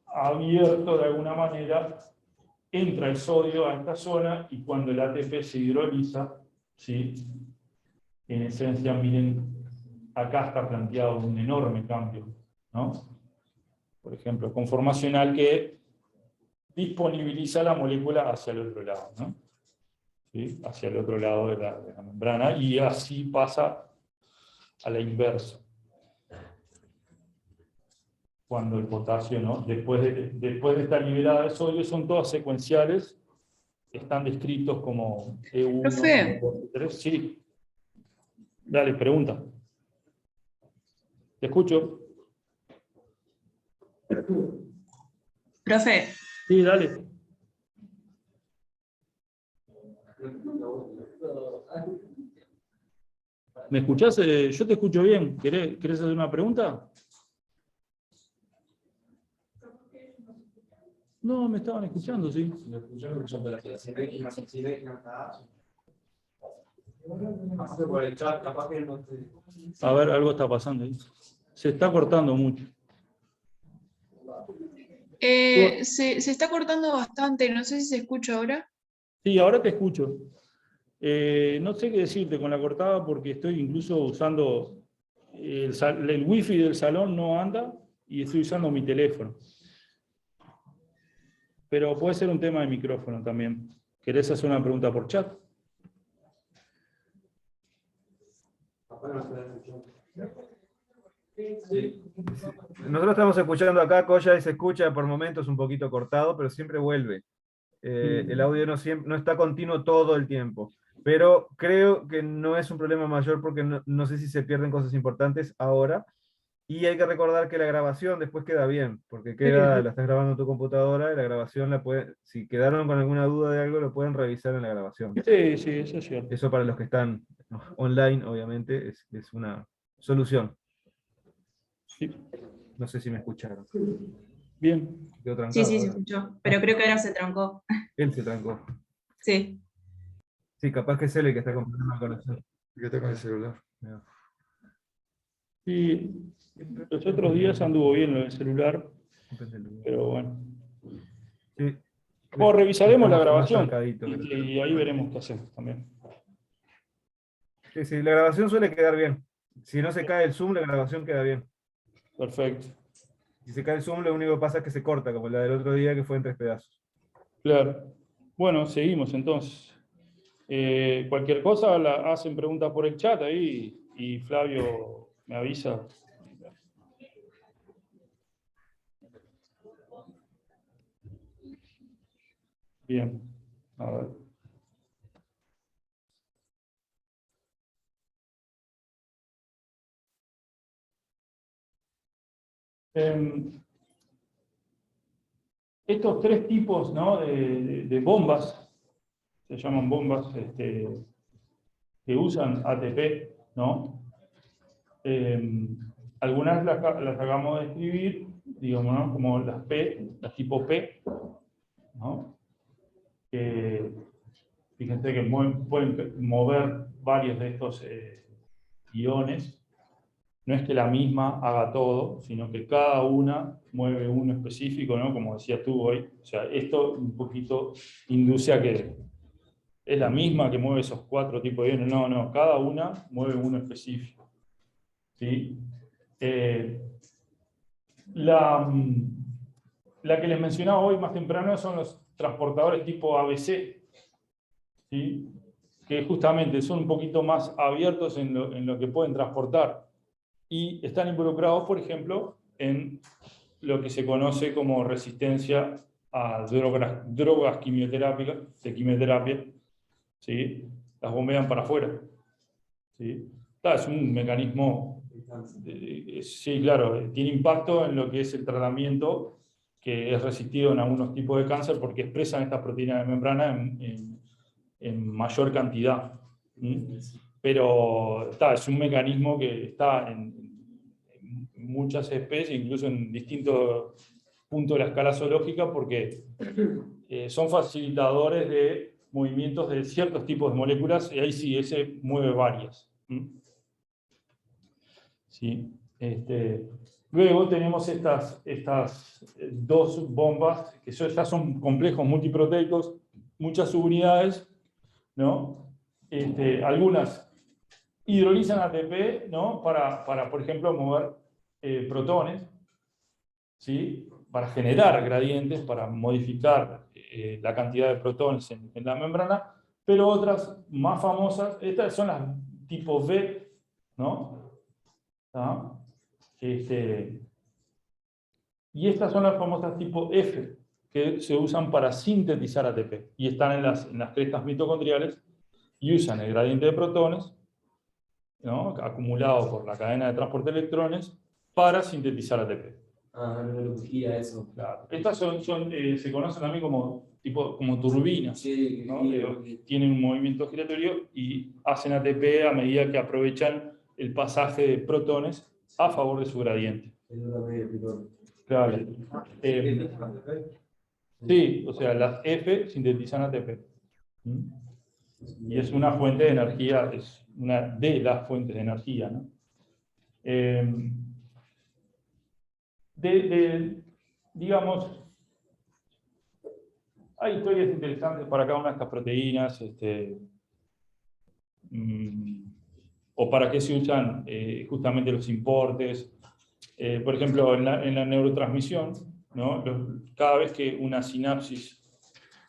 abierto de alguna manera, entra el sodio a esta zona y cuando el ATP se hidroliza, ¿sí? En esencia, miren, acá está planteado un enorme cambio, ¿no? Por ejemplo, conformacional que disponibiliza la molécula hacia el otro lado, ¿no? ¿Sí? Hacia el otro lado de la membrana, y así pasa a la inversa. Cuando el potasio, ¿no? Después de estar liberada de sodio, son todas secuenciales, están descritos como E1, Profe. E3. Sí. Dale, pregunta. Te escucho. Profe, Sí, dale. ¿Me escuchás? Yo te escucho bien. ¿Querés hacer una pregunta? No, me estaban escuchando, sí. A ver, algo está pasando ahí. Se está cortando mucho. se está cortando bastante, no sé si se escucha ahora. Sí, ahora te escucho. No sé qué decirte con la cortada porque estoy incluso usando el wifi del salón, no anda y estoy usando mi teléfono. Pero puede ser un tema de micrófono también, ¿Querés hacer una pregunta por chat? Sí. Nosotros estamos escuchando acá, Coya, y se escucha por momentos un poquito cortado, pero siempre vuelve. El audio no está continuo todo el tiempo. Pero creo que no es un problema mayor porque no sé si se pierden cosas importantes ahora. Y hay que recordar que la grabación después queda bien, porque la estás grabando en tu computadora y la grabación si quedaron con alguna duda de algo, lo pueden revisar en la grabación. Sí, sí, eso es cierto. Eso para los que están online, obviamente, es una solución. Sí. No sé si me escucharon. Bien. Quedó trancado Sí, sí, se ahora. escuchó. Pero creo que ahora se trancó. Él se trancó. Sí. Sí, capaz que es él el que está con problemas con ¿Qué está con el celular? Y los otros días anduvo bien lo del celular, pero bueno. Sí. Bueno, revisaremos la Estamos más grabación trancaditos. y ahí veremos qué hacemos también. Sí, sí, la grabación suele quedar bien. Si no se cae el Zoom, la grabación queda bien. Perfecto. Si se cae el Zoom, lo único que pasa es que se corta, como la del otro día que fue en 3 pedazos. Claro. Bueno, seguimos entonces. Cualquier cosa hacen preguntas por el chat ahí y Flavio me avisa. Bien. A ver. Estos tres tipos, ¿no?, de bombas, se llaman bombas que usan ATP, ¿no? Algunas las acabamos de escribir, digamos, ¿no?, como las P, las tipo P, ¿no? Fíjense que pueden mover varios de estos iones. No es que la misma haga todo, sino que cada una mueve uno específico, ¿no? Como decías tú hoy. O sea, esto un poquito induce a que es la misma que mueve esos 4 tipos de iones. No, no, cada una mueve uno específico. ¿Sí? La que les mencionaba hoy más temprano son los transportadores tipo ABC, ¿sí?, que justamente son un poquito más abiertos en lo que pueden transportar. Y están involucrados, por ejemplo, en lo que se conoce como resistencia a drogas quimioterápicas, de quimioterapia, ¿sí? Las bombean para afuera, ¿sí? Es un mecanismo, sí, claro, tiene impacto en lo que es el tratamiento, que es resistido en algunos tipos de cáncer porque expresan estas proteínas de membrana en mayor cantidad. Pero es un mecanismo que está en muchas especies, incluso en distintos puntos de la escala zoológica, porque son facilitadores de movimientos de ciertos tipos de moléculas, y ahí sí, ese mueve varias. ¿Sí? Luego tenemos estas dos bombas, que ya son complejos multiproteicos, muchas subunidades, ¿no? Algunas hidrolizan ATP, ¿no?, para, por ejemplo, mover protones, ¿sí?, para generar gradientes, para modificar la cantidad de protones en la membrana, pero otras más famosas, estas son las tipo V, ¿no? Y estas son las famosas tipo F, que se usan para sintetizar ATP, y están en las crestas mitocondriales, y usan el gradiente de protones, ¿no?, acumulado por la cadena de transporte de electrones, para sintetizar ATP. Ah, no lo gira eso. Claro. Estas se conocen también como turbinas, Sí, ¿no?, que tienen un movimiento giratorio y hacen ATP a medida que aprovechan el pasaje de protones a favor de su gradiente. Claro. Sí, o sea, las F sintetizan ATP. Y es una fuente de energía, es una de las fuentes de energía, ¿no? Digamos, hay historias interesantes para cada una de estas proteínas, o para qué se usan justamente los importes. Por ejemplo, en la neurotransmisión, ¿no?, cada vez que una sinapsis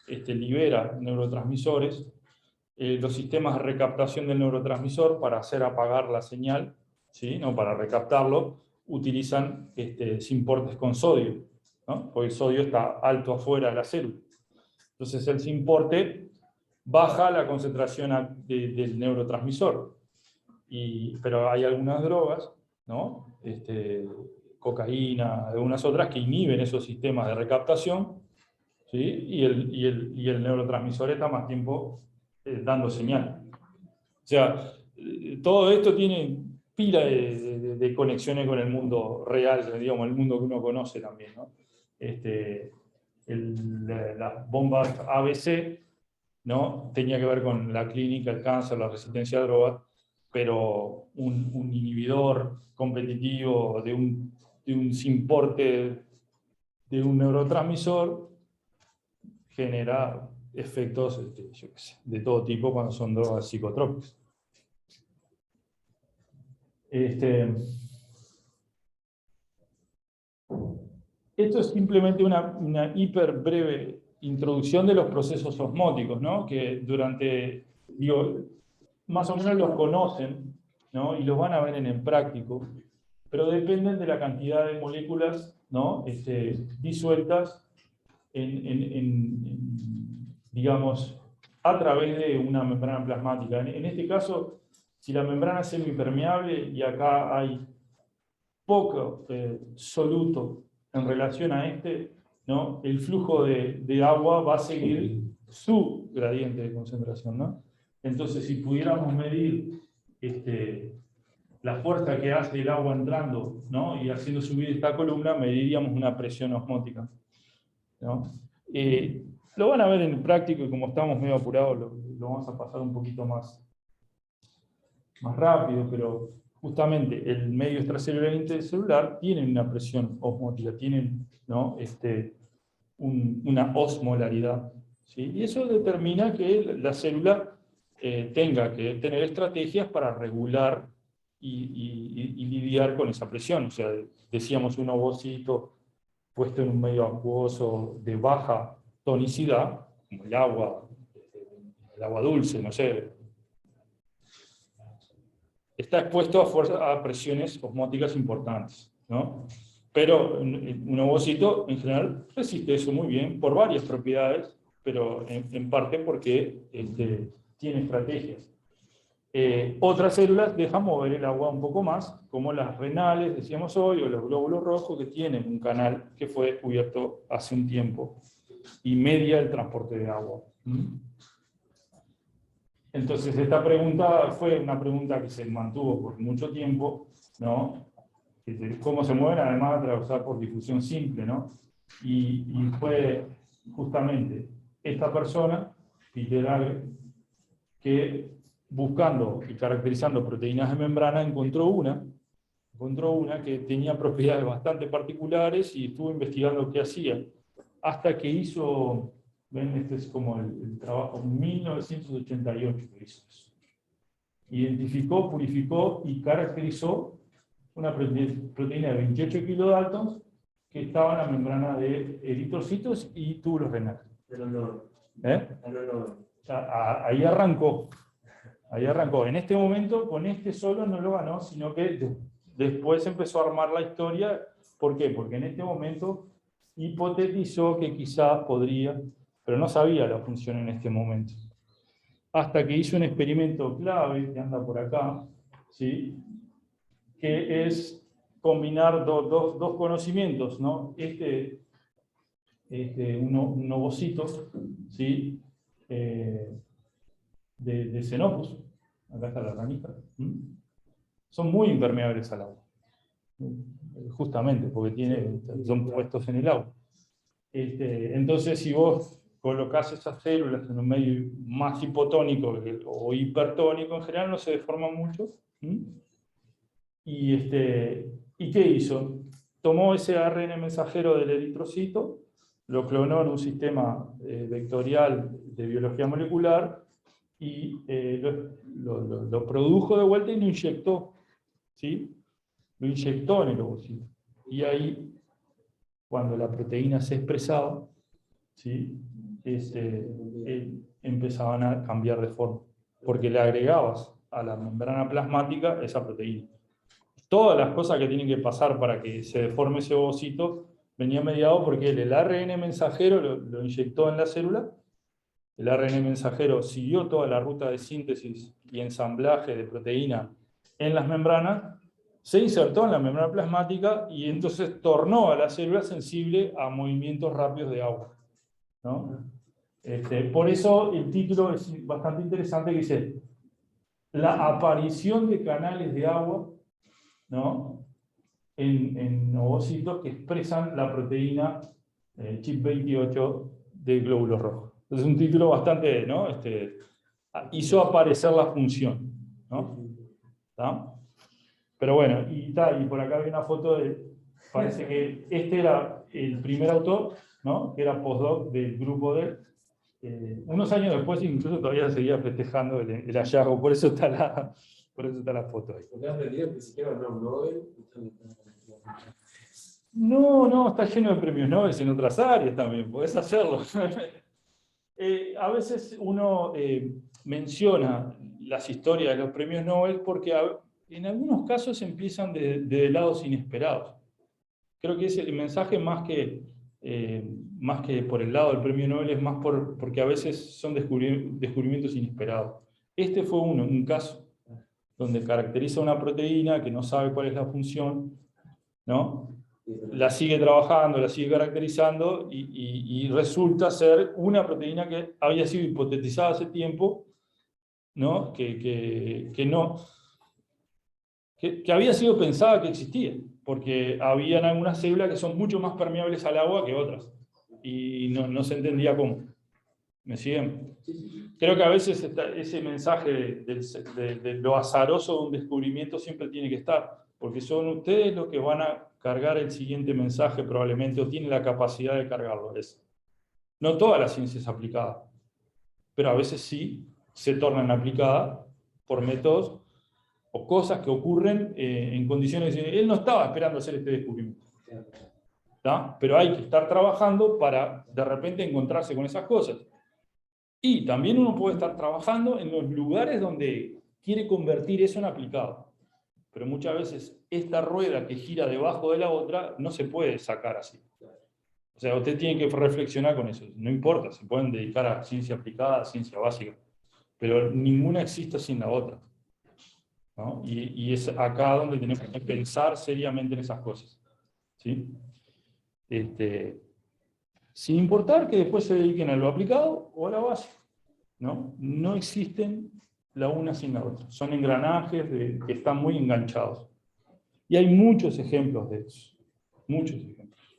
libera neurotransmisores. Los sistemas de recaptación del neurotransmisor para hacer apagar la señal, ¿sí? No para recaptarlo, utilizan simportes con sodio, ¿no? Porque el sodio está alto afuera de la célula. Entonces el simporte baja la concentración del neurotransmisor. Pero hay algunas drogas, ¿no? Cocaína, algunas otras que inhiben esos sistemas de recaptación, ¿sí? y el neurotransmisor está más tiempo dando señal. O sea, todo esto tiene pila de conexiones con el mundo real, digamos, el mundo que uno conoce también, ¿no? Las bombas ABC, ¿no? Tenía que ver con la clínica, el cáncer, la resistencia a drogas, pero un inhibidor competitivo de un simporte de un neurotransmisor genera efectos yo qué sé, de todo tipo cuando son drogas psicotrópicas. Esto es simplemente una hiper breve introducción de los procesos osmóticos, ¿no? Que más o menos los conocen, ¿no? Y los van a ver en el práctico, pero dependen de la cantidad de moléculas, ¿no? Disueltas digamos, a través de una membrana plasmática. En este caso, si la membrana es semipermeable y acá hay poco soluto en relación a ¿no? El flujo de agua va a seguir su gradiente de concentración, ¿no? Entonces, si pudiéramos medir la fuerza que hace el agua entrando, ¿no? Y haciendo subir esta columna, mediríamos una presión osmótica, ¿no? Lo van a ver en el práctico y como estamos medio apurados, lo vamos a pasar un poquito más rápido, pero justamente el medio extracelular e intercelular tienen una presión osmótica, tienen, ¿no? Una osmolaridad, ¿sí? Y eso determina que la célula tenga que tener estrategias para regular y lidiar con esa presión. O sea, decíamos un ovocito puesto en un medio acuoso de baja tonicidad, como el agua dulce, no sé, está expuesto a presiones osmóticas importantes, ¿no? Pero un ovocito en general resiste eso muy bien por varias propiedades, pero en parte porque tiene estrategias. Otras células dejan mover el agua un poco más, como las renales, decíamos hoy, o los glóbulos rojos, que tienen un canal que fue descubierto hace un tiempo y media el transporte de agua. Entonces, esta pregunta fue una pregunta que se mantuvo por mucho tiempo, ¿no? ¿Cómo se mueven? Además de atravesar por difusión simple, ¿no? Y fue justamente esta persona, Peter, que buscando y caracterizando proteínas de membrana encontró una que tenía propiedades bastante particulares y estuvo investigando qué hacía, hasta que hizo, ven, este es como el trabajo, en 1988 que hizo eso. Identificó, purificó y caracterizó una proteína de 28 kilodaltons que estaba en la membrana de eritrocitos y túbulos renales. Ahí arrancó. Ahí arrancó. En este momento, con solo no lo ganó, sino que después empezó a armar la historia. ¿Por qué? Porque en este momento hipotetizó que quizás podría, pero no sabía la función en este momento. Hasta que hizo un experimento clave, que anda por acá, ¿sí? Que es combinar dos conocimientos, ¿no? Un ovocito, ¿sí? De Xenopus, acá está la ranita, son muy impermeables al agua, justamente porque son puestos en el agua. Entonces, si vos colocás esas células en un medio más hipotónico o hipertónico, en general no se deforman mucho. ¿Y qué hizo? Tomó ese ARN mensajero del eritrocito, lo clonó en un sistema vectorial de biología molecular y lo produjo de vuelta y lo inyectó, ¿sí? Lo inyectó en el ovocito. Y ahí, cuando la proteína se expresaba, ¿sí? Empezaban a cambiar de forma, porque le agregabas a la membrana plasmática esa proteína. Todas las cosas que tienen que pasar para que se deforme ese ovocito venía mediado porque el ARN mensajero lo inyectó en la célula, el ARN mensajero siguió toda la ruta de síntesis y ensamblaje de proteína en las membranas, se insertó en la membrana plasmática y entonces tornó a la célula sensible a movimientos rápidos de agua, ¿no? Por eso el título es bastante interesante, que dice la aparición de canales de agua, ¿no? en ovocitos que expresan la proteína CHIP28 de glóbulos rojos. Entonces es un título bastante, ¿no? Hizo aparecer la función, ¿no? ¿Está? Pero bueno, y por acá hay una foto parece que este era el primer autor, ¿no? Que era postdoc del grupo de unos años después incluso todavía seguía festejando el hallazgo, por eso está la foto ahí. Porque has aprendido que siquiera ganó un Nobel. No, está lleno de premios Nobel en otras áreas también, podés hacerlo. A veces uno menciona las historias de los premios Nobel porque en algunos casos empiezan de lados inesperados. Creo que es el mensaje más que por el lado del premio Nobel, es más porque a veces son descubrimientos inesperados. Este fue un caso donde caracteriza una proteína que no sabe cuál es la función, ¿no? La sigue trabajando, la sigue caracterizando y resulta ser una proteína que había sido hipotetizada hace tiempo, ¿no? que había sido pensada que existía, porque habían algunas células que son mucho más permeables al agua que otras, y no se entendía cómo. ¿Me siguen? Creo que a veces ese mensaje de lo azaroso de un descubrimiento siempre tiene que estar, porque son ustedes los que van a cargar el siguiente mensaje probablemente, o tienen la capacidad de cargarlo. No toda la ciencia es aplicada, pero a veces sí se tornan aplicadas por métodos o cosas que ocurren en condiciones de... Él no estaba esperando hacer este descubrimiento, ¿tá? Pero hay que estar trabajando para de repente encontrarse con esas cosas. Y también uno puede estar trabajando en los lugares donde quiere convertir eso en aplicado. Pero muchas veces esta rueda que gira debajo de la otra no se puede sacar así. O sea, usted tiene que reflexionar con eso. No importa, se pueden dedicar a ciencia aplicada, a ciencia básica, pero ninguna existe sin la otra, ¿no? Y es acá donde tenemos que pensar seriamente en esas cosas, ¿sí? Sin importar que después se dediquen a lo aplicado o a la base, ¿no? No existen la una sin la otra. Son engranajes que están muy enganchados. Y hay muchos ejemplos de eso. Muchos ejemplos.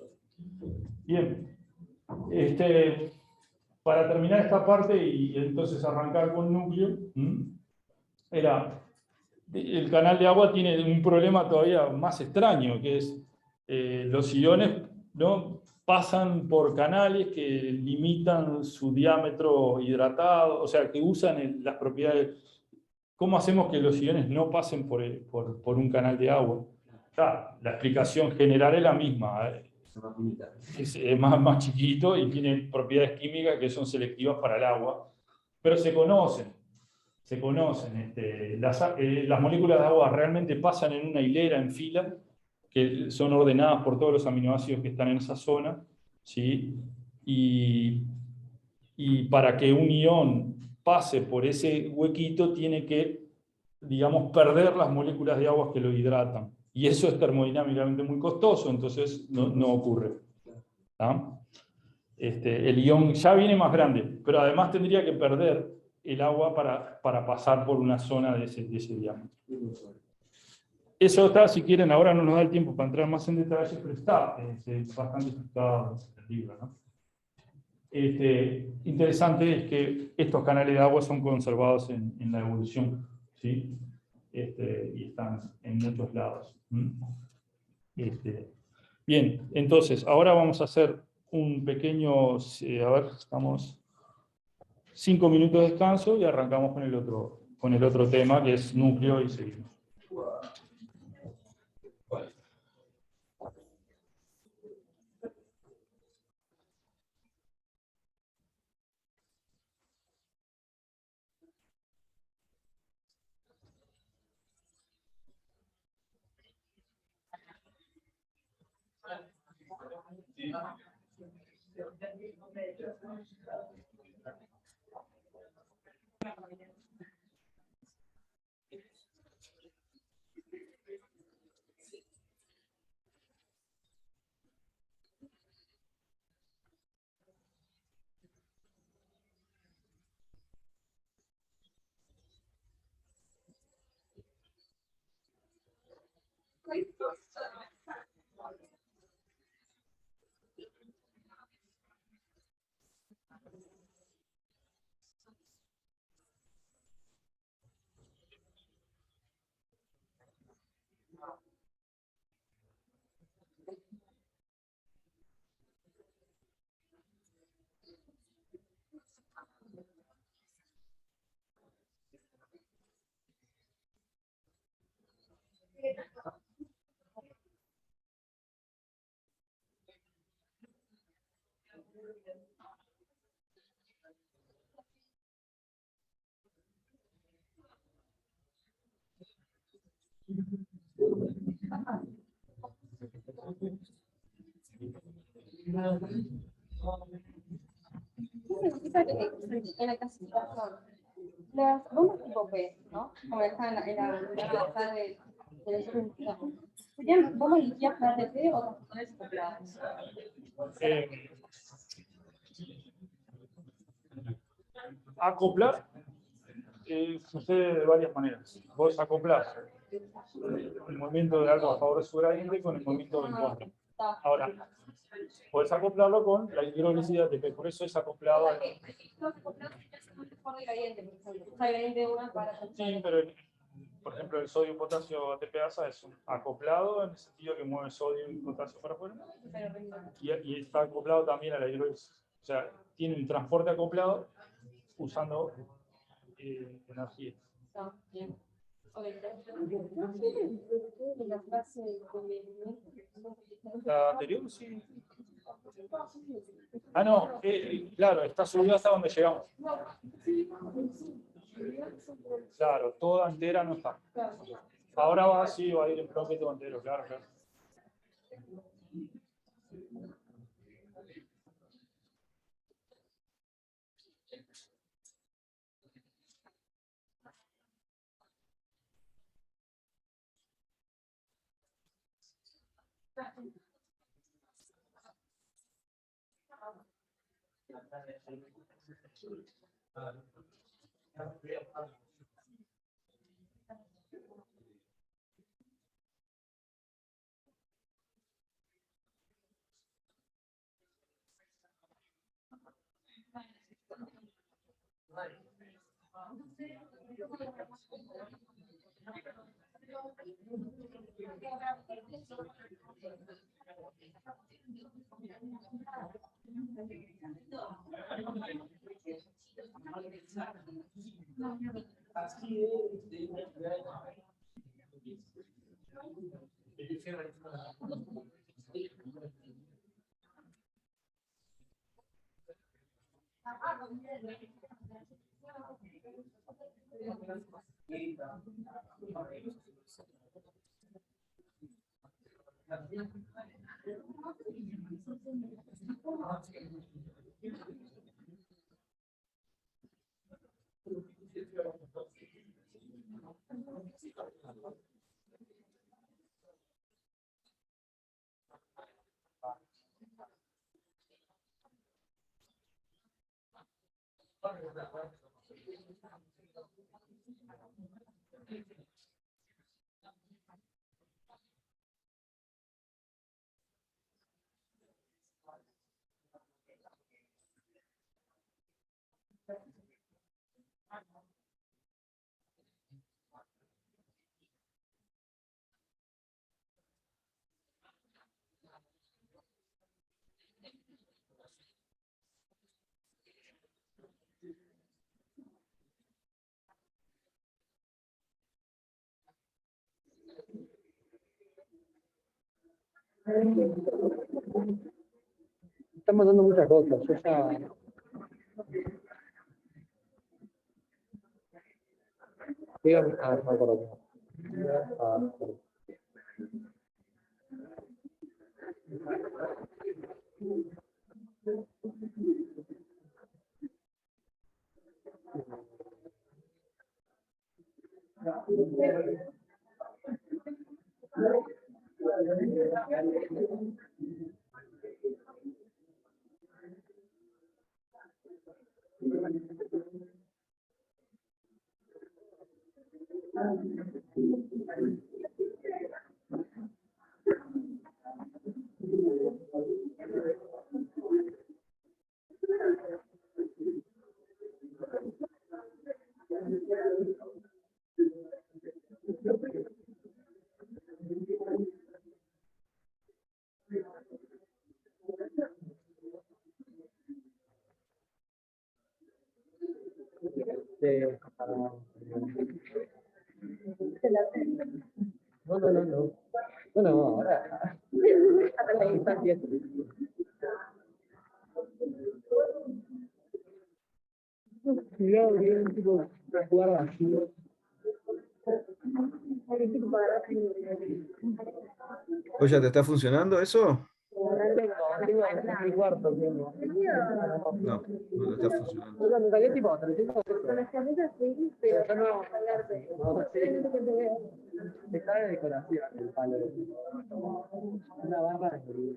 Bien. Para terminar esta parte y entonces arrancar con núcleo, el canal de agua tiene un problema todavía más extraño, que es los iones, ¿no? Pasan por canales que limitan su diámetro hidratado, o sea, que usan las propiedades. ¿Cómo hacemos que los iones no pasen por un canal de agua? Claro, la explicación general es la misma. Es más chiquito y tiene propiedades químicas que son selectivas para el agua, pero se conocen. Las moléculas de agua realmente pasan en una hilera, en fila, que son ordenadas por todos los aminoácidos que están en esa zona, ¿sí? Y para que un ion pase por ese huequito, tiene que, digamos, perder las moléculas de agua que lo hidratan. Y eso es termodinámicamente muy costoso, entonces no ocurre. ¿Tá? El ion ya viene más grande, pero además tendría que perder el agua para pasar por una zona de ese diámetro. Eso está, si quieren, ahora no nos da el tiempo para entrar más en detalle, pero está bastante explicado en el libro, ¿no? Interesante es que estos canales de agua son conservados en la evolución, ¿sí? Y están en muchos lados. Bien, entonces, ahora vamos a hacer un pequeño, estamos 5 minutos de descanso y arrancamos con el otro tema, que es núcleo, y seguimos. En la clasificación, las bombas tipo P, ¿no? Como están en la unidad de la superficie, ¿serían bombas líquidas para TP o componentes acoplados? Acoplar sucede de varias maneras. Vos acoplás el movimiento de algo a favor de su gradiente con el movimiento en contra. Ahora, podés acoplarlo con la hidrolicidad de P, por eso es acoplado. Sí, pero por ejemplo el sodio potasio ATPasa es un acoplado en el sentido que mueve sodio y potasio para afuera. Y está acoplado también a la hidrólisis. O sea, tiene un transporte acoplado usando energía. La anterior, sí. Ah, no, claro, está subido hasta donde llegamos. Claro, toda entera no está. Ahora va así, va a ir en bloque todo entero, claro, claro. Estamos dando muchas cosas. Yo ya... Dígame, no me acuerdo. No, no, no, no. No, no, ahora. Está quieto. Cuidado, que hay un tipo de jugar vacío. Oye, ¿te está funcionando eso? Tengo mi cuarto, tengo. No, no te está funcionando. No, me cagué tipo 300 pesos. Con las camisas sí, pero yo no. No, sí. Está de decoración el palo. Una barra de.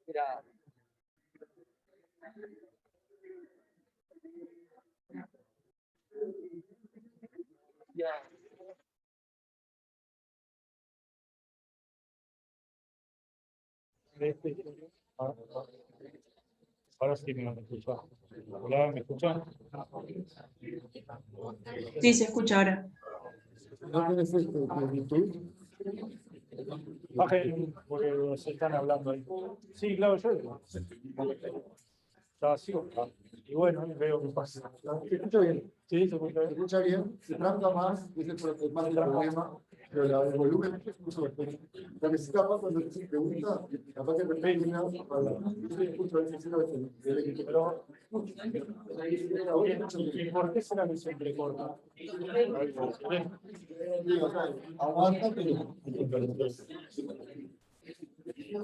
Mira. Ya. Ahora sí me escuchan. Hola, ¿me escuchan? Sí, se escucha ahora. ¿No tienes esto en YouTube? Bajen, porque se están hablando ahí. Sí, claro, yo. Estaba así. Y bueno, veo qué pasa. ¿Se escucha bien? Sí, se escucha ¿Se bien. escucha bien? Se tranca más, es más el problema, pero el volumen es escucho perfecto. La que se tapa cuando se pregunta, capaz que perfecto, yo te escucho a veces pero ¿Y por qué será que siempre corta? aguanta, pero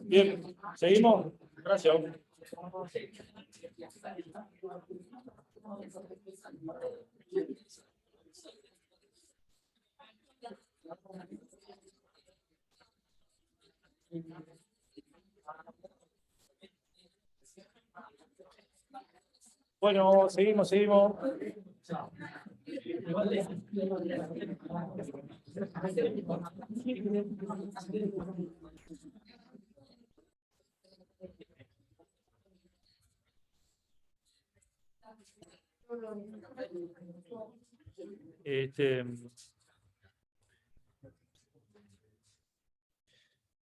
Bien, seguimos. Gracias. Bueno, seguimos.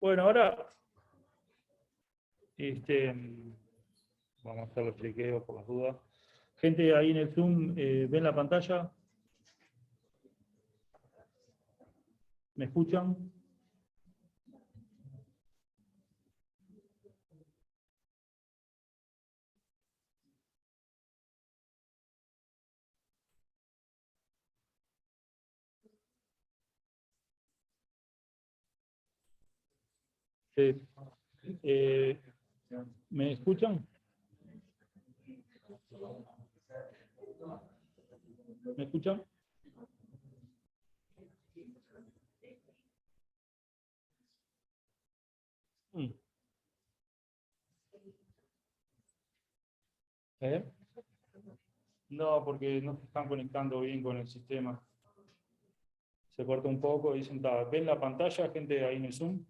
Bueno, ahora vamos a hacer los chequeos por las dudas. Gente ahí en el Zoom, ¿ven la pantalla? ¿Me escuchan? Sí. ¿Me escuchan? ¿Me escuchan? ¿Eh? No, porque no se están conectando bien con el sistema. Se corta un poco, dicen, ¿ven la pantalla, gente ahí en el Zoom?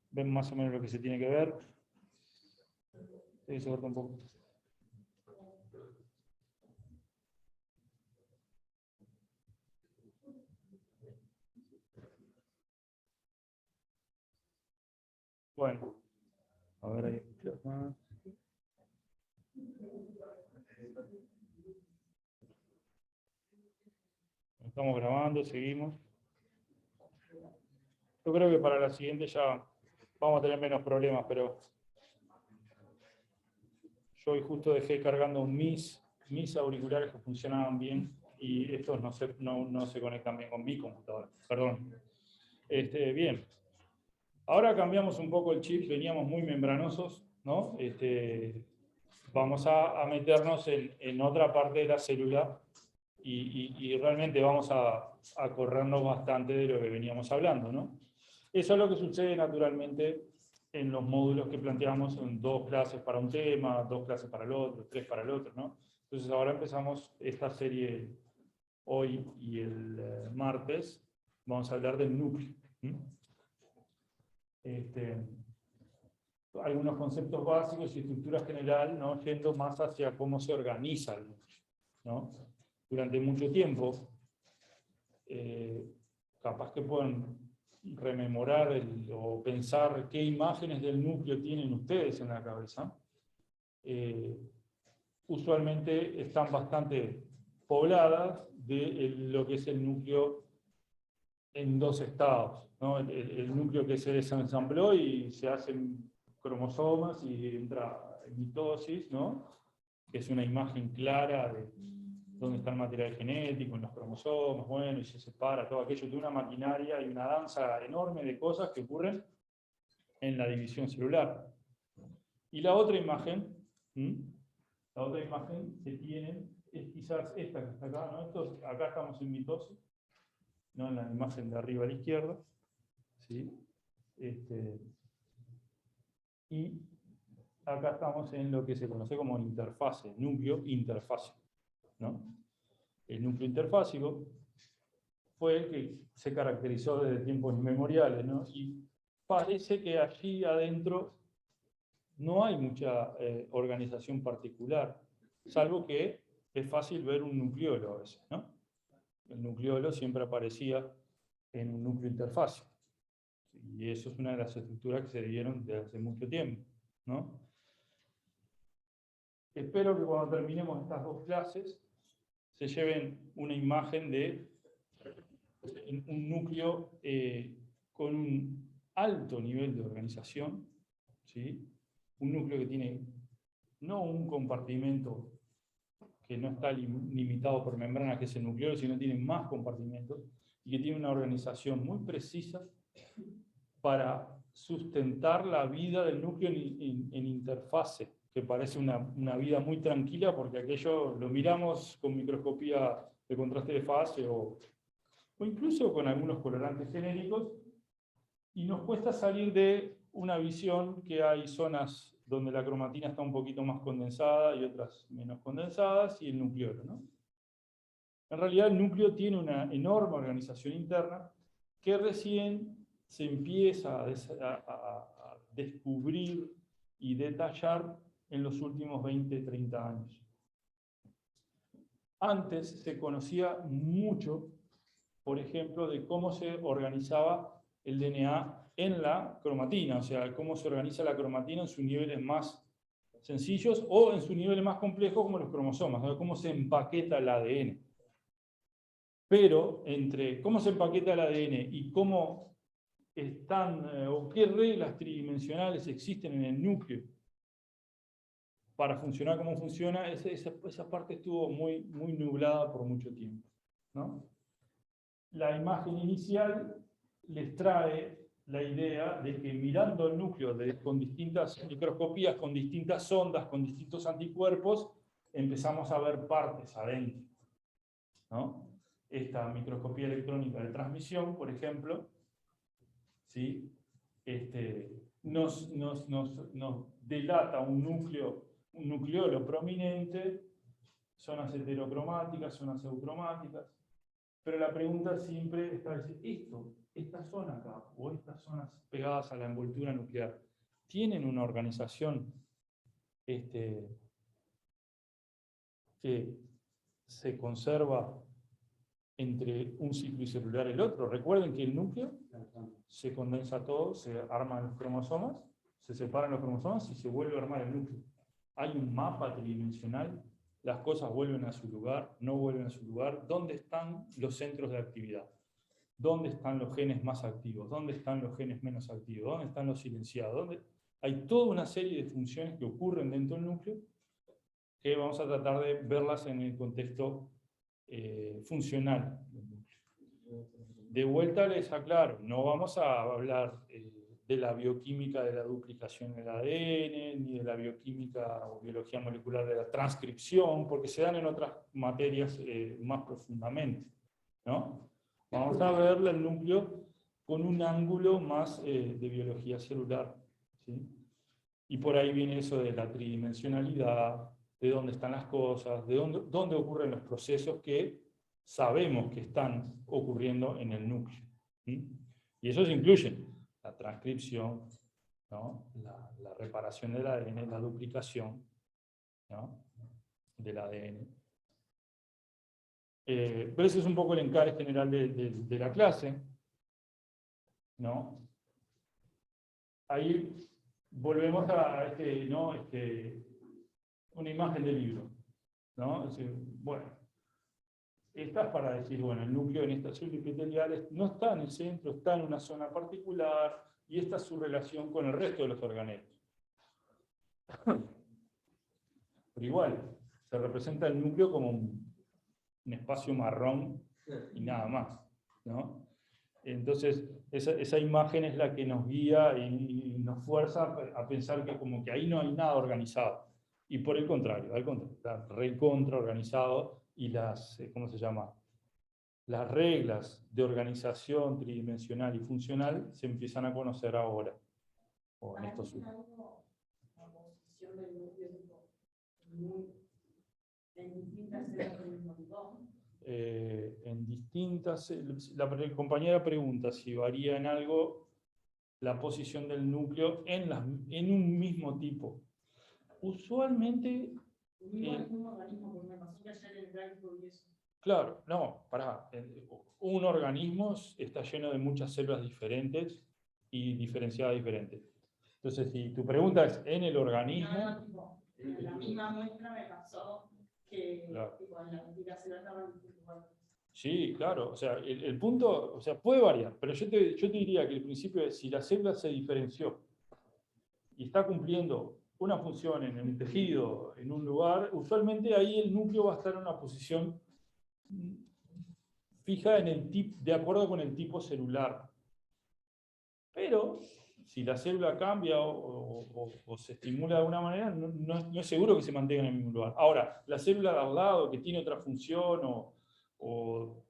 ¿Ven más o menos lo que se tiene que ver? Sí, se corta un poco. Bueno, a ver ahí. Estamos grabando, seguimos. Yo creo que para la siguiente ya vamos a tener menos problemas, pero yo hoy justo dejé cargando mis auriculares que funcionaban bien y estos no se conectan bien con mi computadora. Perdón. Bien. Ahora cambiamos un poco el chip, veníamos muy membranosos, ¿no? Vamos a meternos en otra parte de la célula y realmente vamos a corrernos bastante de lo que veníamos hablando, ¿no? Eso es lo que sucede naturalmente en los módulos que planteamos en 2 clases para un tema, 2 clases para el otro, 3 para el otro, ¿no? Entonces ahora empezamos esta serie hoy y el martes, vamos a hablar del núcleo. Algunos conceptos básicos y estructura general, ¿no? Yendo más hacia cómo se organiza el núcleo, ¿no? Durante mucho tiempo, capaz que pueden rememorar o pensar qué imágenes del núcleo tienen ustedes en la cabeza. Usualmente están bastante pobladas de lo que es el núcleo en 2 estados, ¿no? El núcleo que se desensambló y se hacen cromosomas y entra en mitosis, ¿no? Que es una imagen clara de dónde está el material genético, en los cromosomas, bueno, y se separa todo aquello de una maquinaria y una danza enorme de cosas que ocurren en la división celular. Y la otra imagen, que tienen es quizás esta que está acá, ¿no? Acá estamos en mitosis, ¿no? En la imagen de arriba a la izquierda, ¿sí? Y acá estamos en lo que se conoce como interfase, núcleo interfásico, ¿no? El núcleo interfásico fue el que se caracterizó desde tiempos inmemoriales, ¿no? Y parece que allí adentro no hay mucha organización particular, salvo que es fácil ver un nucleolo a veces, ¿no? El nucleolo siempre aparecía en un núcleo interfásico. Y eso es una de las estructuras que se dieron desde hace mucho tiempo, ¿no? Espero que cuando terminemos estas 2 clases se lleven una imagen de un núcleo con un alto nivel de organización, ¿sí? Un núcleo que tiene no un compartimento que no está limitado por membranas, que es el nucleolo, sino tiene más compartimentos, y que tiene una organización muy precisa para sustentar la vida del núcleo en interfase, que parece una vida muy tranquila, porque aquello lo miramos con microscopía de contraste de fase o incluso con algunos colorantes genéricos, y nos cuesta salir de una visión que hay zonas donde la cromatina está un poquito más condensada y otras menos condensadas, y el nucleolo, ¿no? En realidad el núcleo tiene una enorme organización interna que recién se empieza a descubrir y detallar en los últimos 20, 30 años. Antes se conocía mucho, por ejemplo, de cómo se organizaba el DNA en la cromatina, o sea, cómo se organiza la cromatina en sus niveles más sencillos o en sus niveles más complejos como los cromosomas, ¿no? Cómo se empaqueta el ADN. Pero entre cómo se empaqueta el ADN y cómo están, o qué reglas tridimensionales existen en el núcleo para funcionar como funciona, esa parte estuvo muy nublada por mucho tiempo, ¿no? La imagen inicial les trae la idea de que mirando el núcleo con distintas microscopías, con distintas ondas, con distintos anticuerpos, empezamos a ver partes adentro, ¿no? Esta microscopía electrónica de transmisión, por ejemplo, ¿sí? Nos delata un nucleolo prominente, zonas heterocromáticas, zonas eucromáticas, pero la pregunta siempre está, esta zona acá, o estas zonas pegadas a la envoltura nuclear, ¿tienen una organización que se conserva entre un ciclo celular y el otro? Recuerden que el núcleo se condensa todo, se arman los cromosomas, se separan los cromosomas y se vuelve a armar el núcleo. Hay un mapa tridimensional, las cosas vuelven a su lugar, no vuelven a su lugar. ¿Dónde están los centros de actividad? ¿Dónde están los genes más activos? ¿Dónde están los genes menos activos? ¿Dónde están los silenciados? Hay toda una serie de funciones que ocurren dentro del núcleo que vamos a tratar de verlas en el contexto funcional del núcleo. De vuelta les aclaro, no vamos a hablar de la bioquímica de la duplicación del ADN, ni de la bioquímica o biología molecular de la transcripción, porque se dan en otras materias más profundamente, ¿no? Vamos a ver el núcleo con un ángulo más de biología celular, ¿sí? Y por ahí viene eso de la tridimensionalidad, de dónde están las cosas, de dónde ocurren los procesos que sabemos que están ocurriendo en el núcleo, ¿sí? Y eso se incluye la transcripción, ¿no? La reparación del ADN, la duplicación, ¿no? Del ADN. Pero ese es un poco el encare general de la clase, ¿no? Ahí volvemos a una imagen del libro, ¿no? Es decir, bueno, esta es para decir, bueno, el núcleo en estas células epiteliales no está en el centro, está en una zona particular, y esta es su relación con el resto de los organelos. Pero igual, se representa el núcleo como un espacio marrón y nada más, ¿no? Entonces, esa imagen es la que nos guía y nos fuerza a pensar que como que ahí no hay nada organizado. Y por el contrario, está recontra organizado, y las, ¿cómo se llama? Las reglas de organización tridimensional y funcional se empiezan a conocer ahora, o en estos últimos. En distintas, la compañera pregunta si varía en algo la posición del núcleo en un mismo tipo. Usualmente... Claro, no, pará. Un organismo está lleno de muchas células diferentes y diferenciadas diferentes. Entonces, si tu pregunta es en el organismo... La misma muestra me pasó que claro. tipo, en la investigación estaban en distintos lugares. Sí, claro, o sea, el punto, o sea, puede variar, pero yo te diría que el principio es, si la célula se diferenció y está cumpliendo una función en el tejido, en un lugar, usualmente ahí el núcleo va a estar en una posición fija de acuerdo con el tipo celular. Pero si la célula cambia o se estimula de alguna manera, no es seguro que se mantenga en el mismo lugar. Ahora, la célula de al lado que tiene otra función o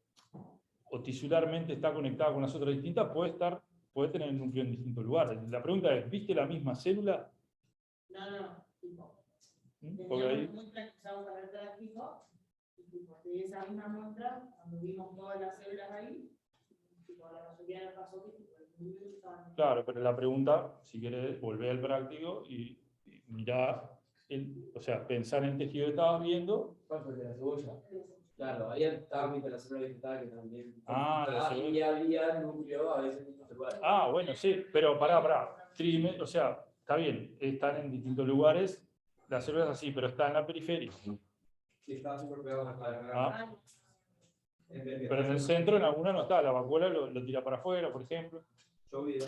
tisularmente está conectada con las otras distintas, puede tener el núcleo en distintos lugares. La pregunta es, ¿viste la misma célula? No, tipo. Porque ahí... Teníamos muestras que usamos para el práctico, y tipo, de esa misma muestra, cuando vimos todas las células ahí, tipo, la mayoría nos pasó que tipo, el núcleo estaba... Claro, pero la pregunta, si querés, volver al práctico y mirá, o sea, pensar en el tejido que estabas viendo. ¿Cuál fue el de la cebolla? Claro, ahí estaba viendo la célula vegetal que también. La cebolla. Y había núcleo a veces en distintos lugares. Bueno, sí, pero pará. O sea, está bien, están en distintos lugares, la célula es así, pero está en la periferia. Sí, estaba súper pegado a la Pero en el centro, en alguna no está, la vacuola lo tira para afuera, por ejemplo. Yo vi. Yo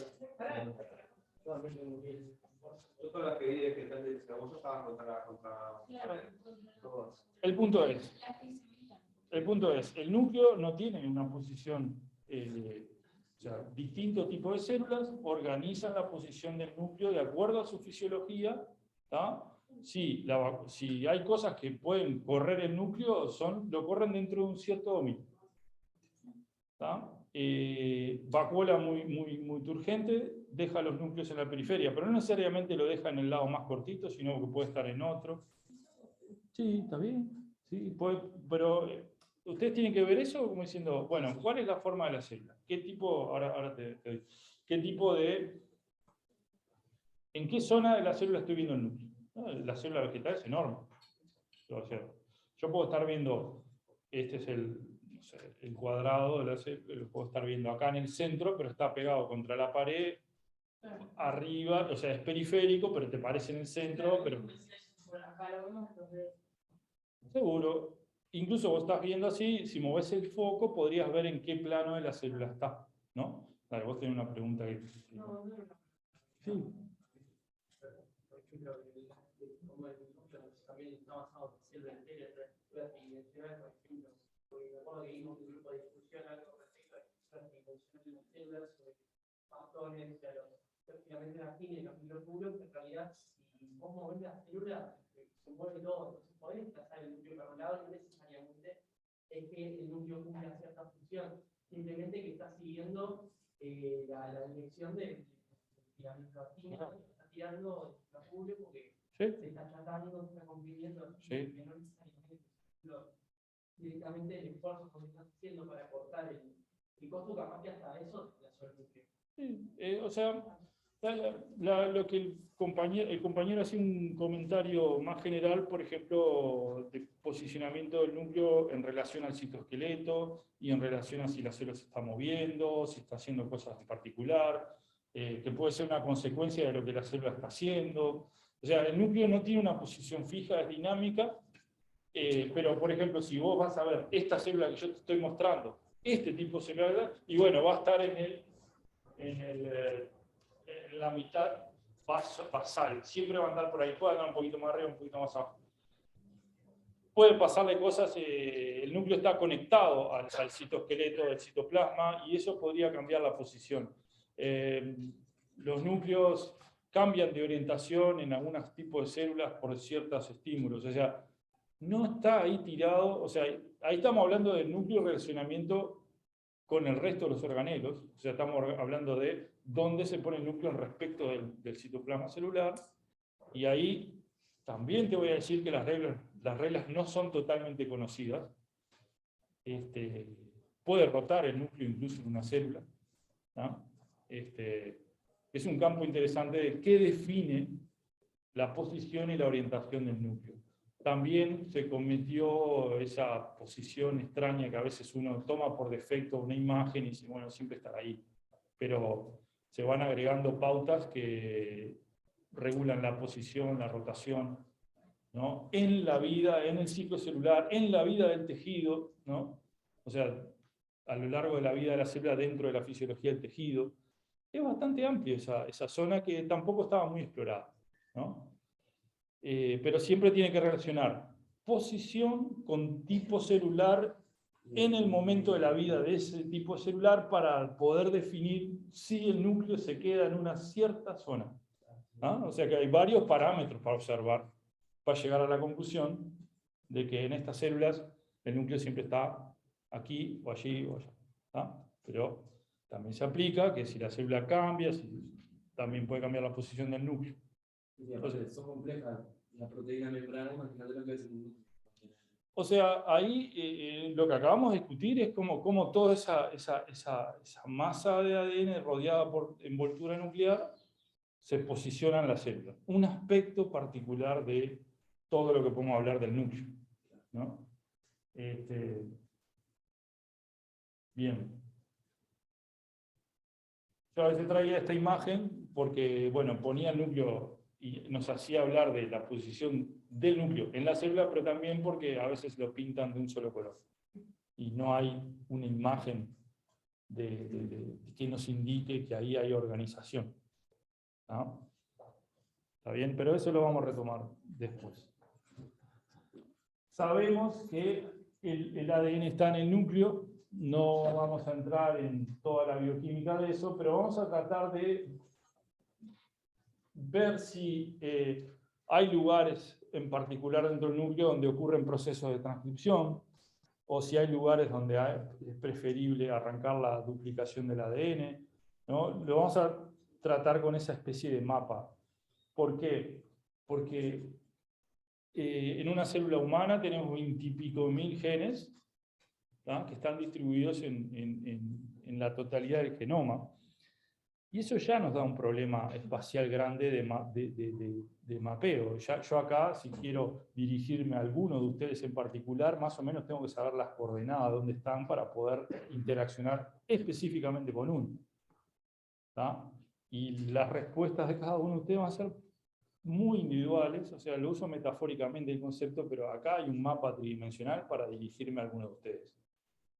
todas las que vi de que tal vez la bolsa estaba contra todas. El punto es, el núcleo no tiene una posición, o sea, distintos tipos de células organizan la posición del núcleo de acuerdo a su fisiología. ¿Tá? Si hay cosas que pueden correr el núcleo, lo corren dentro de un cierto dominio. ¿Tá? Vacuola muy turgente deja los núcleos en la periferia, pero no necesariamente lo deja en el lado más cortito, sino que puede estar en otro. Sí, está bien. Sí, pero ustedes tienen que ver eso como diciendo, bueno, ¿cuál es la forma de la célula? ¿Qué tipo, ahora te digo, qué tipo de, en qué zona de la célula estoy viendo el núcleo? ¿No? La célula vegetal es enorme. O sea, yo puedo estar viendo, este es no sé, el cuadrado de la célula, lo puedo estar viendo acá en el centro, pero está pegado contra la pared, arriba, o sea, es periférico, pero te parece en el centro, pero... Seguro. Incluso vos estás viendo así, si movés el foco, podrías ver en qué plano de la célula está, ¿no? Dale, vos tenés una pregunta que... Sí. Por ejemplo, también está basado en células enteras, tridimensionales, por ejemplo, porque me acuerdo que vimos un grupo de discusión algo respecto a tridimensionales de las células, sobre patrones, finalmente la química, lo puro, que en realidad, si vos movés la célula, se mueve todo, entonces podés desplazar el núcleo para un lado, no necesariamente es que el núcleo cumpla cierta función, simplemente que está siguiendo la dirección de la microactina, está tirando el núcleo porque se está tratando, se está comprimiendo, que no necesariamente directamente el esfuerzo que estás haciendo para cortar el costo, capaz que hasta eso la suerte. O sea, lo que el compañero hace un comentario más general, por ejemplo, de posicionamiento del núcleo en relación al citoesqueleto y en relación a si la célula se está moviendo, si está haciendo cosas en particular, que puede ser una consecuencia de lo que la célula está haciendo. O sea, el núcleo no tiene una posición fija, es dinámica, pero por ejemplo, si vos vas a ver esta célula que yo te estoy mostrando, este tipo de célula, y bueno, va a estar en la mitad basal, siempre va a andar por ahí, puede andar un poquito más arriba, un poquito más abajo. Pueden pasarle cosas, el núcleo está conectado al citoesqueleto, al citoplasma, y eso podría cambiar la posición. Los núcleos cambian de orientación en algunos tipos de células por ciertos estímulos, o sea, no está ahí tirado, o sea, ahí estamos hablando del núcleo de relacionamiento con el resto de los organelos, o sea, estamos hablando de dónde se pone el núcleo respecto del citoplasma celular, y ahí también te voy a decir que las reglas no son totalmente conocidas. Puede rotar el núcleo incluso en una célula, ¿no? Es un campo interesante de qué define la posición y la orientación del núcleo. También se cometió esa posición extraña que a veces uno toma por defecto una imagen y dice, bueno, siempre estará ahí. Pero se van agregando pautas que regulan la posición, la rotación, ¿no? En la vida, en el ciclo celular, en la vida del tejido, ¿no? O sea, a lo largo de la vida de la célula dentro de la fisiología del tejido. Es bastante amplio esa zona que tampoco estaba muy explorada, ¿no? Pero siempre tiene que relacionar posición con tipo celular en el momento de la vida de ese tipo celular para poder definir si el núcleo se queda en una cierta zona. ¿Ah? O sea que hay varios parámetros para observar para llegar a la conclusión de que en estas células el núcleo siempre está aquí o allí o allá. ¿Ah? Pero también se aplica que si la célula cambia, también puede cambiar la posición del núcleo. Entonces, son complejas. La proteína membrana, imagínate lo que es un núcleo. O sea, ahí lo que acabamos de discutir es cómo toda esa masa de ADN rodeada por envoltura nuclear se posiciona en la célula. Un aspecto particular de todo lo que podemos hablar del núcleo, ¿no? Bien. Yo a veces traía esta imagen porque, bueno, ponía el núcleo y nos hacía hablar de la posición del núcleo en la célula, pero también porque a veces lo pintan de un solo color. Y no hay una imagen que nos indique que ahí hay organización. ¿No? ¿Está bien? Pero eso lo vamos a retomar después. Sabemos que el ADN está en el núcleo No vamos a entrar en toda la bioquímica de eso, pero vamos a tratar de ver si hay lugares en particular dentro del núcleo donde ocurren procesos de transcripción, o si hay lugares donde es preferible arrancar la duplicación del ADN, ¿no? Lo vamos a tratar con esa especie de mapa. ¿Por qué? Porque en una célula humana tenemos 20 y pico mil genes, ¿tá? Que están distribuidos en la totalidad del genoma. Y eso ya nos da un problema espacial grande de mapeo. Yo acá, si quiero dirigirme a alguno de ustedes en particular, más o menos tengo que saber las coordenadas, dónde están, para poder interaccionar específicamente con uno, ¿tá? Y las respuestas de cada uno de ustedes van a ser muy individuales, o sea, lo uso metafóricamente el concepto, pero acá hay un mapa tridimensional para dirigirme a alguno de ustedes,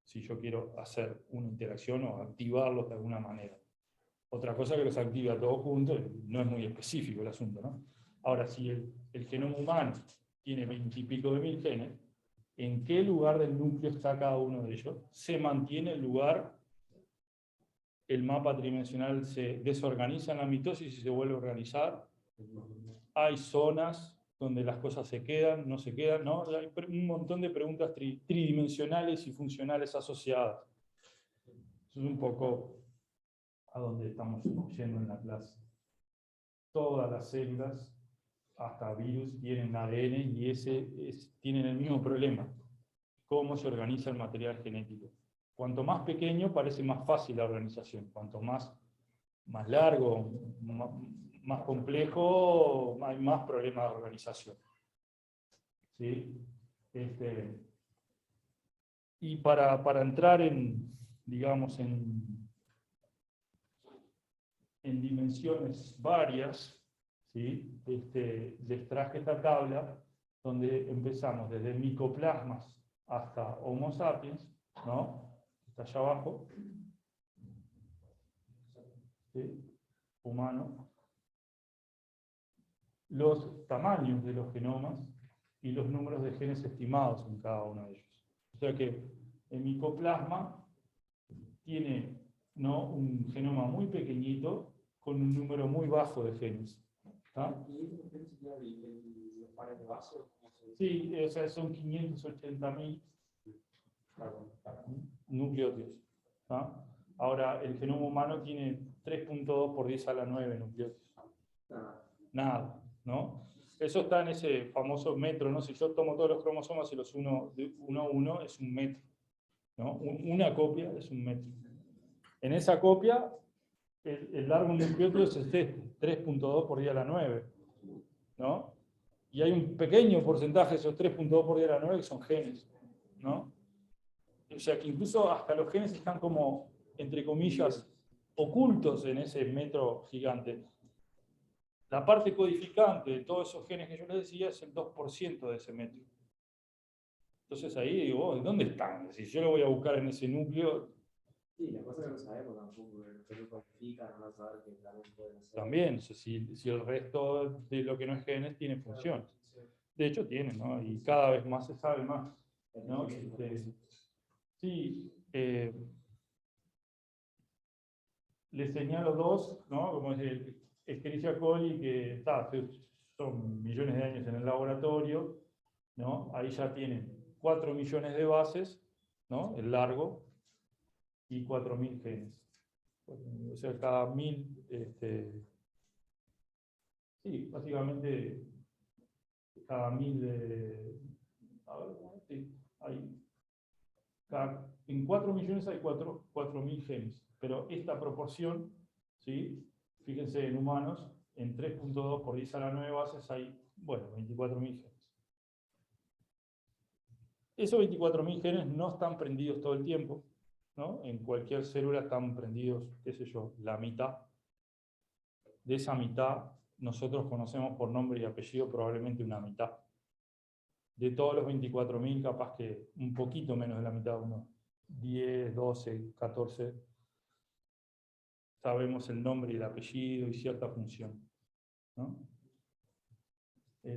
si yo quiero hacer una interacción o activarlos de alguna manera. Otra cosa que los active a todos juntos, no es muy específico el asunto, ¿no? Ahora, si el genoma humano tiene 20 y pico de mil genes, ¿en qué lugar del núcleo está cada uno de ellos? ¿Se mantiene el lugar? ¿El mapa tridimensional se desorganiza en la mitosis y se vuelve a organizar? ¿Hay zonas donde las cosas se quedan, no se quedan? ¿No? Hay un montón de preguntas tridimensionales y funcionales asociadas. Eso es un poco a donde estamos yendo en la clase. Todas las células, hasta virus, tienen ADN y tienen el mismo problema. ¿Cómo se organiza el material genético? Cuanto más pequeño, parece más fácil la organización. Cuanto más largo, más complejo, hay más problemas de organización. ¿Sí? Y para entrar digamos, en dimensiones varias, ¿sí? Les traje esta tabla donde empezamos desde micoplasmas hasta Homo sapiens, ¿no? Está allá abajo, ¿sí? Humano, los tamaños de los genomas y los números de genes estimados en cada uno de ellos. O sea que el micoplasma tiene, ¿no?, un genoma muy pequeñito con un número muy bajo de genes. ¿Tá? Sí, o sea, son 580.000 nucleótidos. ¿Tá? Ahora, el genoma humano tiene 3.2 por 10 a la 9 nucleótidos. Nada, ¿no? Eso está en ese famoso metro, ¿no? Si yo tomo todos los cromosomas y los uno a uno, es un metro, ¿no? Una copia es un metro. En esa copia, el largo nucleótido es 3.2 por 10 a la 9, ¿no? Y hay un pequeño porcentaje de esos 3.2 por 10 a la 9 que son genes, ¿no? O sea que incluso hasta los genes están como, entre comillas, ocultos en ese metro gigante. La parte codificante de todos esos genes que yo les decía es el 2% de ese metro. Entonces ahí digo, oh, ¿dónde están? Si yo lo voy a buscar en ese núcleo... Sí, la cosa que no sabemos tampoco, que no codifica, no saber que también pueden hacer. También, o sea, si el resto de lo que no es genes tiene función. De hecho tiene, ¿no? Y cada vez más se sabe más, ¿no? Sí, les señalo dos, ¿no? Como es el Escherichia coli, que son millones de años en el laboratorio, ¿no? Ahí ya tienen 4 millones de bases, ¿no? El largo, y 4.000 genes. O sea, cada 1.000, sí, básicamente, cada 1.000, sí, en 4 millones hay 4.000 genes, pero esta proporción, ¿sí? Fíjense en humanos, en 3.2 por 10 a la 9 bases hay, bueno, 24.000 genes. Esos 24.000 genes no están prendidos todo el tiempo, ¿no? En cualquier célula están prendidos, qué sé yo, la mitad. De esa mitad, nosotros conocemos por nombre y apellido probablemente una mitad. De todos los 24.000, capaz que un poquito menos de la mitad, unos 10, 12, 14, sabemos el nombre y el apellido y cierta función, ¿no?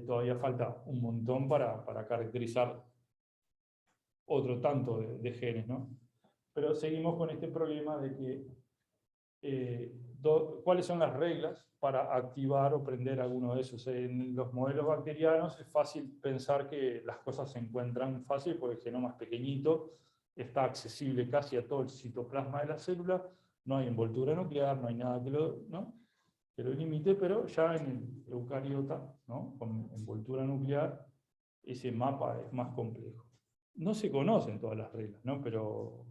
Todavía falta un montón para caracterizar otro tanto de genes, ¿no? Pero seguimos con este problema de que cuáles son las reglas para activar o prender alguno de esos. En los modelos bacterianos es fácil pensar que las cosas se encuentran fácil porque el genoma es pequeñito, está accesible casi a todo el citoplasma de la célula, no hay envoltura nuclear, no hay nada que lo limite, pero ya en el eucariota, ¿no? Con envoltura nuclear, ese mapa es más complejo. No se conocen todas las reglas, ¿no? Pero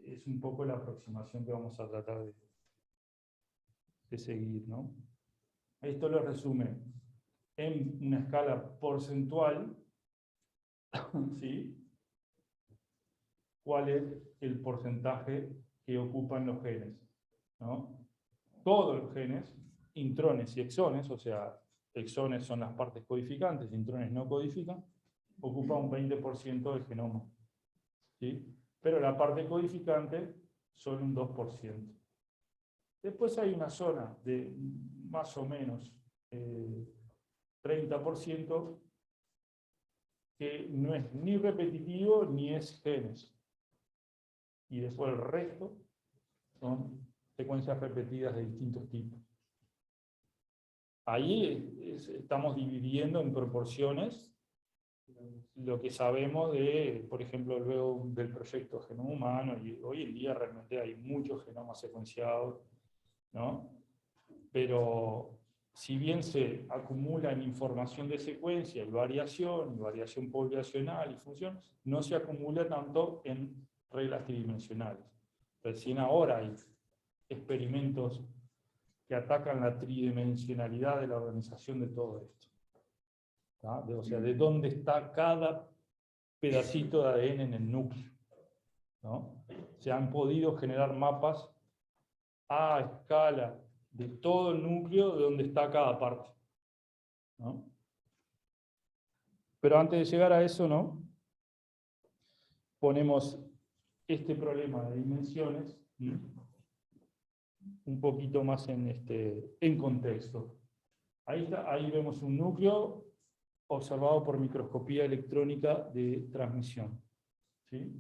es un poco la aproximación que vamos a tratar de seguir, ¿no? Esto lo resume en una escala porcentual, ¿sí? ¿Cuál es el porcentaje que ocupan los genes, ¿no? Todos los genes, intrones y exones, o sea, exones son las partes codificantes, intrones no codifican, ocupa un 20% del genoma, ¿sí? Pero la parte codificante son un 2%. Después hay una zona de más o menos 30% que no es ni repetitivo ni es genes. Y después el resto son secuencias repetidas de distintos tipos. Ahí estamos dividiendo en proporciones lo que sabemos de, por ejemplo, luego del proyecto Genoma Humano, y hoy en día realmente hay muchos genomas secuenciados, ¿no? Pero si bien se acumulan información de secuencia y variación poblacional y función, no se acumula tanto en reglas tridimensionales. Recién ahora hay experimentos que atacan la tridimensionalidad de la organización de todo esto. O sea, de dónde está cada pedacito de ADN en el núcleo, ¿no? Se han podido generar mapas a escala de todo el núcleo de dónde está cada parte, ¿no? Pero antes de llegar a eso, ¿no? Ponemos este problema de dimensiones, ¿sí? Un poquito más en contexto. Ahí vemos un núcleo observado por microscopía electrónica de transmisión, ¿sí?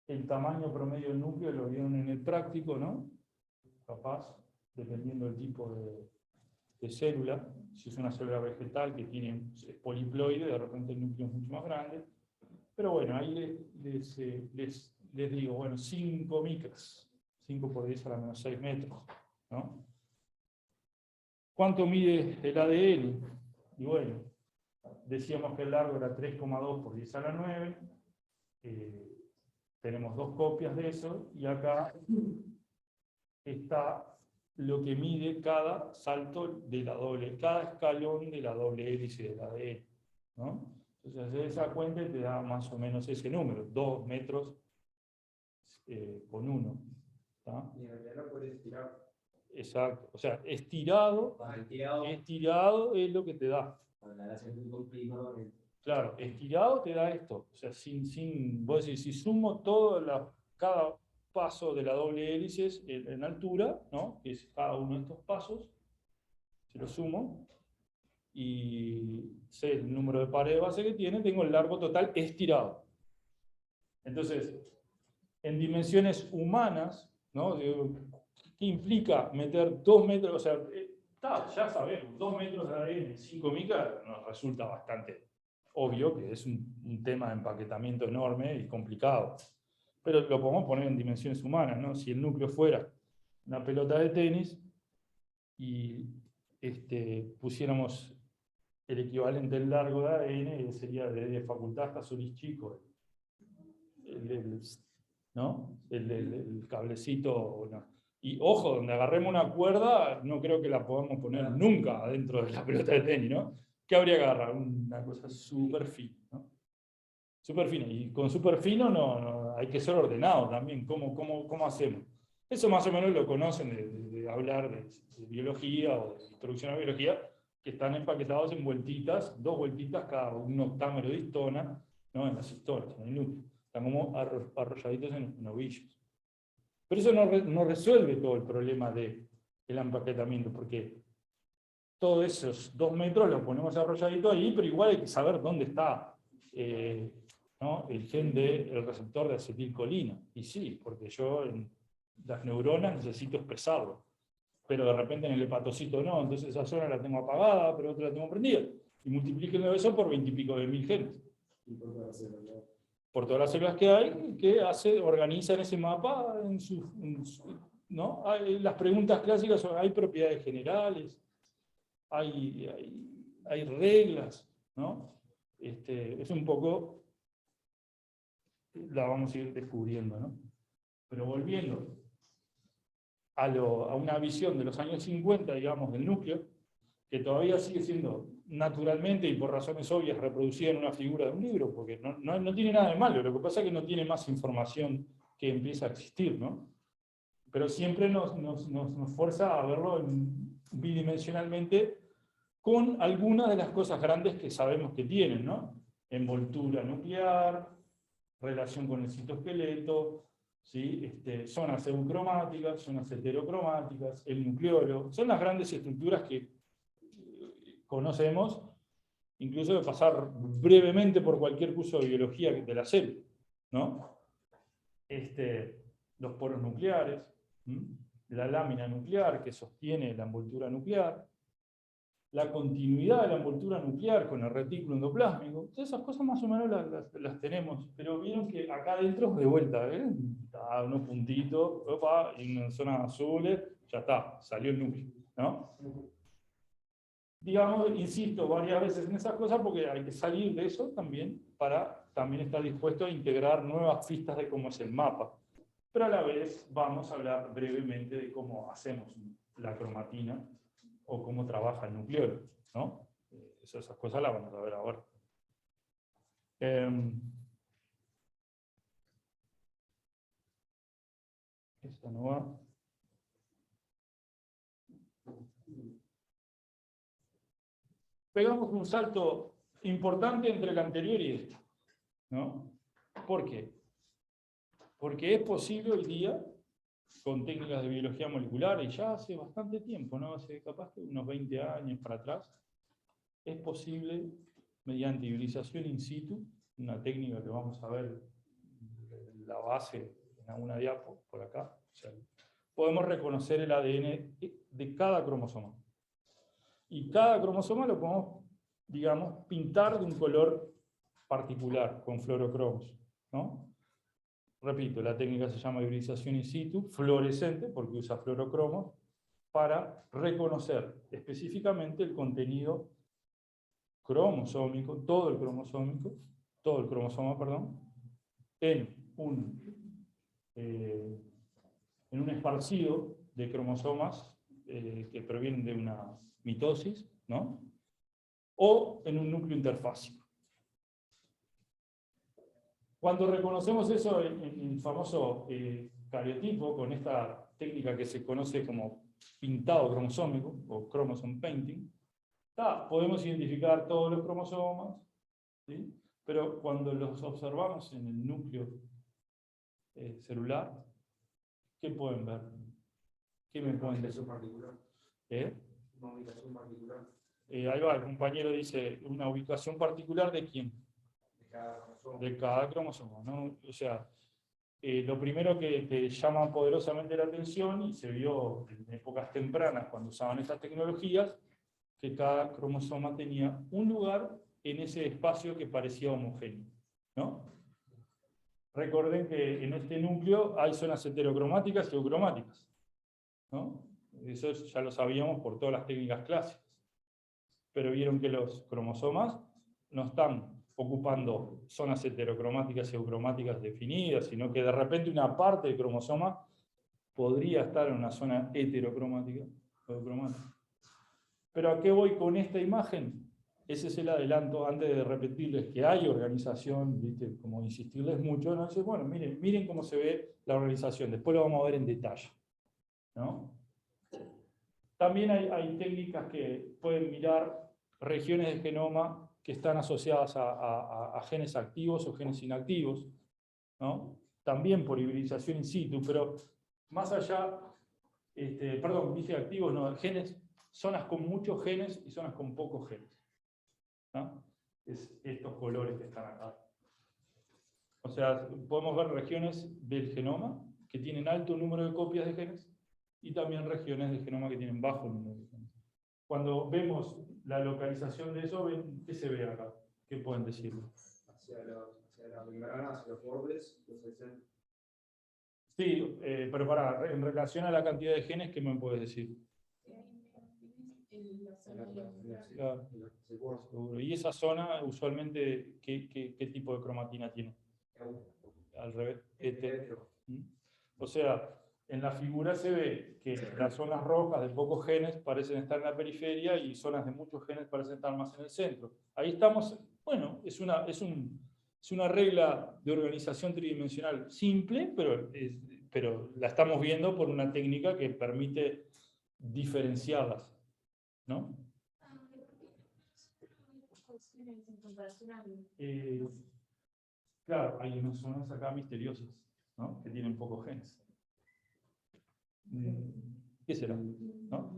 El tamaño promedio del núcleo lo vieron en el práctico, ¿no? Capaz, dependiendo del tipo de célula, si es una célula vegetal que es poliploide, de repente el núcleo es mucho más grande. Pero bueno, ahí les digo, bueno, 5 micras, 5 por 10 a la menos 6 metros, ¿no? ¿Cuánto mide el ADN? Y bueno, decíamos que el largo era 3,2 por 10 a la 9. Tenemos 2 copias de eso, y acá está lo que mide cada salto de cada escalón de la doble hélice del ADN, ¿no? Entonces, hacer esa cuenta y te da más o menos ese número, 2 metros con 1. Y en realidad lo puedes estirar. Exacto, o sea, estirado es lo que te da. Claro, estirado te da esto. O sea, vos decís, si sumo cada paso de la doble hélice en altura, ¿no? Que es cada uno de estos pasos, si lo sumo, y sé el número de pares de base que tiene, tengo el largo total estirado. Entonces, en dimensiones humanas, ¿no? ¿Qué implica meter 2 metros? O sea, ya sabemos, 2 metros de ADN en 5 micras nos resulta bastante obvio que es un tema de empaquetamiento enorme y complicado. Pero lo podemos poner en dimensiones humanas, ¿no? Si el núcleo fuera una pelota de tenis y pusiéramos el equivalente del largo de ADN, sería de facultad hasta Solís Chico, ¿no? El cablecito. ¿No? Y ojo, donde agarremos una cuerda, no creo que la podamos poner nunca adentro de la pelota de tenis, ¿no? ¿Qué habría que agarrar? Una cosa súper fina, ¿no? Súper fina. Y con súper fino no, hay que ser ordenado también. ¿Cómo hacemos? Eso más o menos lo conocen de hablar de biología o de introducción a biología, que están empaquetados en vueltitas, 2 vueltitas cada un octámero de histona, ¿no? En las histonas, en el núcleo. Están como arrolladitos en ovillos. Pero eso no resuelve todo el problema del empaquetamiento, porque todos esos 2 metros los ponemos arrolladitos ahí, pero igual hay que saber dónde está ¿no? El gen del receptor de acetilcolina. Y sí, porque yo en las neuronas necesito expresarlo. Pero de repente en el hepatocito no, entonces esa zona la tengo apagada, pero otra la tengo prendida. Y multiplíquenlo eso por 20 y pico de mil genes. Por todas las células que hay, que organizan ese mapa ¿no? Las preguntas clásicas son, ¿hay propiedades generales? ¿Hay reglas? ¿No? Es un poco, la vamos a ir descubriendo, ¿no? Pero volviendo a una visión de los años 50, digamos, del núcleo, que todavía sigue siendo naturalmente y por razones obvias reproducida en una figura de un libro, porque no tiene nada de malo, lo que pasa es que no tiene más información que empieza a existir, ¿no? Pero siempre nos fuerza a verlo bidimensionalmente con algunas de las cosas grandes que sabemos que tienen, ¿no? Envoltura nuclear, relación con el citoesqueleto, ¿sí? Zonas eucromáticas, zonas heterocromáticas, el nucleolo, son las grandes estructuras que conocemos, incluso de pasar brevemente por cualquier curso de biología de la célula, ¿no? Los poros nucleares, la lámina nuclear que sostiene la envoltura nuclear, la continuidad de la envoltura nuclear con el retículo endoplásmico, todas esas cosas más o menos las tenemos, pero vieron que acá adentro, de vuelta, unos puntitos, opa, y en zonas azules, ya está, salió el núcleo, ¿no? Digamos, insisto varias veces en esas cosas porque hay que salir de eso también para también estar dispuesto a integrar nuevas pistas de cómo es el mapa. Pero a la vez vamos a hablar brevemente de cómo hacemos la cromatina o cómo trabaja el nucleolo, ¿no? Esas cosas las vamos a ver ahora. Esta no va. Pegamos un salto importante entre el anterior y este, ¿no? ¿Por qué? Porque es posible hoy día, con técnicas de biología molecular, y ya hace bastante tiempo, ¿no? Hace capaz que unos 20 años para atrás, es posible, mediante hibridización in situ, una técnica que vamos a ver la base en alguna diapo, por acá, o sea, podemos reconocer el ADN de cada cromosoma. Y cada cromosoma lo podemos, digamos, pintar de un color particular, con fluorocromos, ¿no? Repito, la técnica se llama hibridización in situ, fluorescente, porque usa fluorocromos, para reconocer específicamente el contenido cromosómico, todo el cromosoma, perdón, en un esparcido de cromosomas que provienen de una mitosis, ¿no? O en un núcleo interfásico. Cuando reconocemos eso en el famoso cariotipo, con esta técnica que se conoce como pintado cromosómico, o chromosome painting, podemos identificar todos los cromosomas, ¿sí? Pero cuando los observamos en el núcleo celular, ¿qué pueden ver? ¿Qué me pueden decir? Una particular. Una ubicación particular. Ahí va, el compañero dice, ¿una ubicación particular de quién? De cada cromosoma, ¿no? O sea, lo primero que llama poderosamente la atención, y se vio en épocas tempranas cuando usaban estas tecnologías, que cada cromosoma tenía un lugar en ese espacio que parecía homogéneo, ¿no? Recuerden que en este núcleo hay zonas heterocromáticas y eucromáticas, ¿no? Eso ya lo sabíamos por todas las técnicas clásicas. Pero vieron que los cromosomas no están ocupando zonas heterocromáticas y eucromáticas definidas, sino que de repente una parte del cromosoma podría estar en una zona heterocromática o eucromática. Pero ¿a qué voy con esta imagen? Ese es el adelanto, antes de repetirles que hay organización, ¿viste? Como insistirles mucho, ¿no? Entonces, bueno, miren cómo se ve la organización, después lo vamos a ver en detalle, ¿no? También hay técnicas que pueden mirar regiones del genoma que están asociadas a genes activos o genes inactivos, ¿no? También por hibridización in situ, pero más allá, perdón, dije activos, no, genes, zonas con muchos genes y zonas con pocos genes, ¿no? Es estos colores que están acá. O sea, podemos ver regiones del genoma que tienen alto número de copias de genes y también regiones del genoma que tienen bajo número de genes. Cuando vemos la localización de eso, ¿qué se ve acá? ¿Qué pueden decirme? Hacia la membrana, hacia los bordes, Sí, pero pará, en relación a la cantidad de genes, ¿qué me puedes decir? Claro, seguro. Y esa zona, usualmente, ¿qué tipo de cromatina tiene? Al revés. O sea, en la figura se ve que las zonas rojas de pocos genes parecen estar en la periferia y zonas de muchos genes parecen estar más en el centro. Ahí estamos, bueno, es una regla de organización tridimensional simple, pero la estamos viendo por una técnica que permite diferenciarlas, ¿no? Claro, hay unas zonas acá misteriosas, ¿no? Que tienen pocos genes. ¿Qué será? ¿No?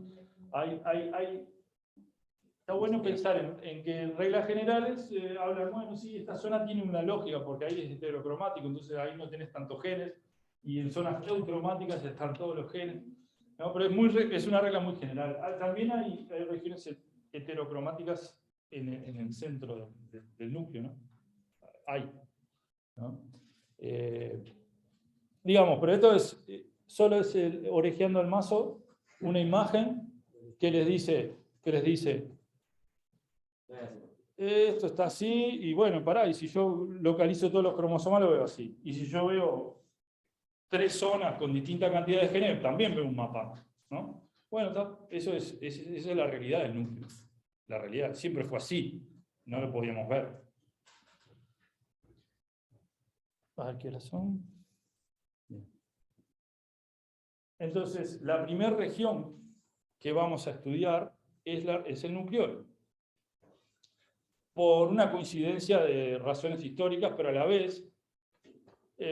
Está bueno pensar en que en reglas generales hablan, bueno, sí, esta zona tiene una lógica porque ahí es heterocromático, entonces ahí no tenés tantos genes, y en zonas eucromáticas están todos los genes, ¿no? Pero es una regla muy general. También hay regiones heterocromáticas en el centro del núcleo, ¿no? Hay, ¿no? Digamos, pero esto solo es orejeando al mazo una imagen que les dice, esto está así, y bueno, pará, y si yo localizo todos los cromosomas lo veo así. Y si yo veo 3 zonas con distinta cantidad de genes, también veo un mapa, ¿no? Bueno, esa es la realidad del núcleo. La realidad siempre fue así, no lo podíamos ver. A ver qué horas son. Bien. Entonces, la primera región que vamos a estudiar es el nucleolo. Por una coincidencia de razones históricas, pero a la vez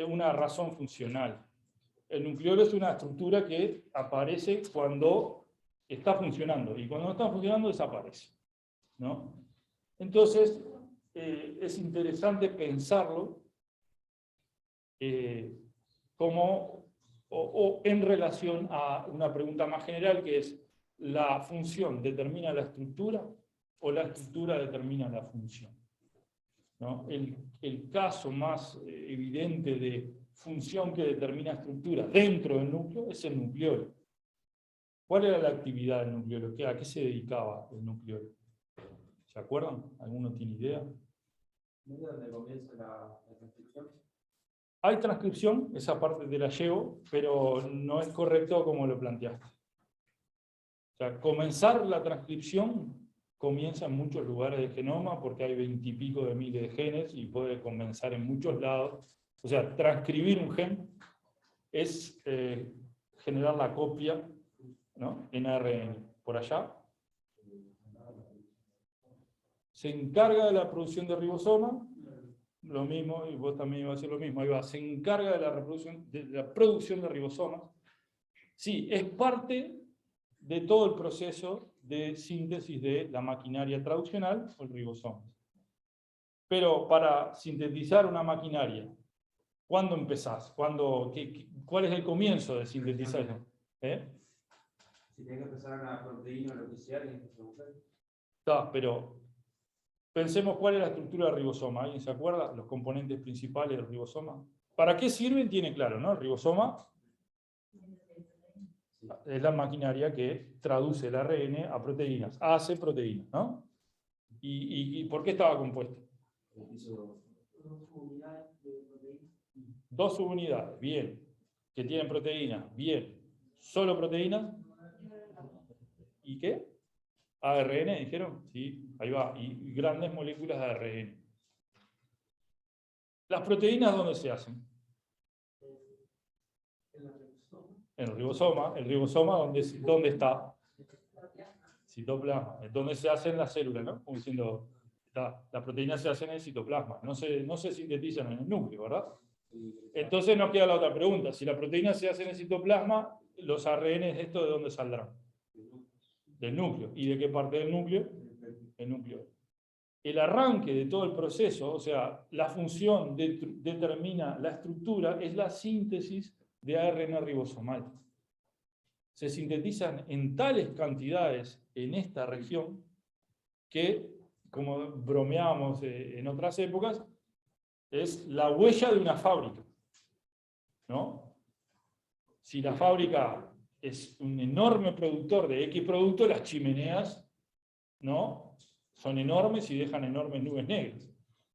una razón funcional. El nucleolo es una estructura que aparece cuando está funcionando, y cuando no está funcionando desaparece, ¿no? Entonces, es interesante pensarlo como, o en relación a una pregunta más general, que es, ¿la función determina la estructura o la estructura determina la función? ¿No? El caso más evidente de función que determina estructura dentro del núcleo es el nucleolo. ¿Cuál era la actividad del nucleolo? ¿A qué se dedicaba el nucleolo? ¿Se acuerdan? ¿Alguno tiene idea? ¿No es donde comienza la transcripción? Hay transcripción, esa parte te la llevo, pero no es correcto como lo planteaste. O sea, comenzar la transcripción comienza en muchos lugares del genoma porque hay 20 y pico de miles de genes y puede comenzar en muchos lados. O sea, transcribir un gen es generar la copia, ¿no? En ARN. Por allá se encarga de la producción de ribosoma, lo mismo, y vos también ibas a decir lo mismo, ahí va, se encarga de la producción de ribosomas. Sí, es parte de todo el proceso de síntesis de la maquinaria traduccional o el ribosoma. Pero para sintetizar una maquinaria, ¿cuándo empezás? ¿Cuál es el comienzo de sintetizar? Si tenés que empezar una proteína o lo que sea, tienes que preguntar. Está, pero pensemos cuál es la estructura del ribosoma. ¿Alguien se acuerda? Los componentes principales del ribosoma. ¿Para qué sirven? Tiene claro, ¿no? El ribosoma es la maquinaria que traduce el ARN a proteínas, hace proteínas, ¿no? ¿Y por qué estaba compuesto? 2 subunidades, bien. ¿Que tienen proteínas? Bien. ¿Solo proteínas? ¿Y qué? ARN, dijeron, sí, ahí va, y grandes moléculas de ARN. ¿Las proteínas dónde se hacen? En el ribosoma. ¿El ribosoma dónde está? Citoplasma. ¿Dónde se hace en la célula, no? Como diciendo, la proteína se hace en el citoplasma, no se sintetizan en el núcleo, ¿verdad? Entonces nos queda la otra pregunta, si la proteína se hace en el citoplasma, los ARN de esto, ¿de dónde saldrán? Del núcleo. ¿Y de qué parte del núcleo? El núcleo. el arranque de todo el proceso, o sea, la función determina la estructura, es la síntesis de ARN ribosomal. Se sintetizan en tales cantidades en esta región que, como bromeábamos en otras épocas, es la huella de una fábrica, ¿no? Si la fábrica es un enorme productor de X producto, las chimeneas, ¿no?, son enormes y dejan enormes nubes negras.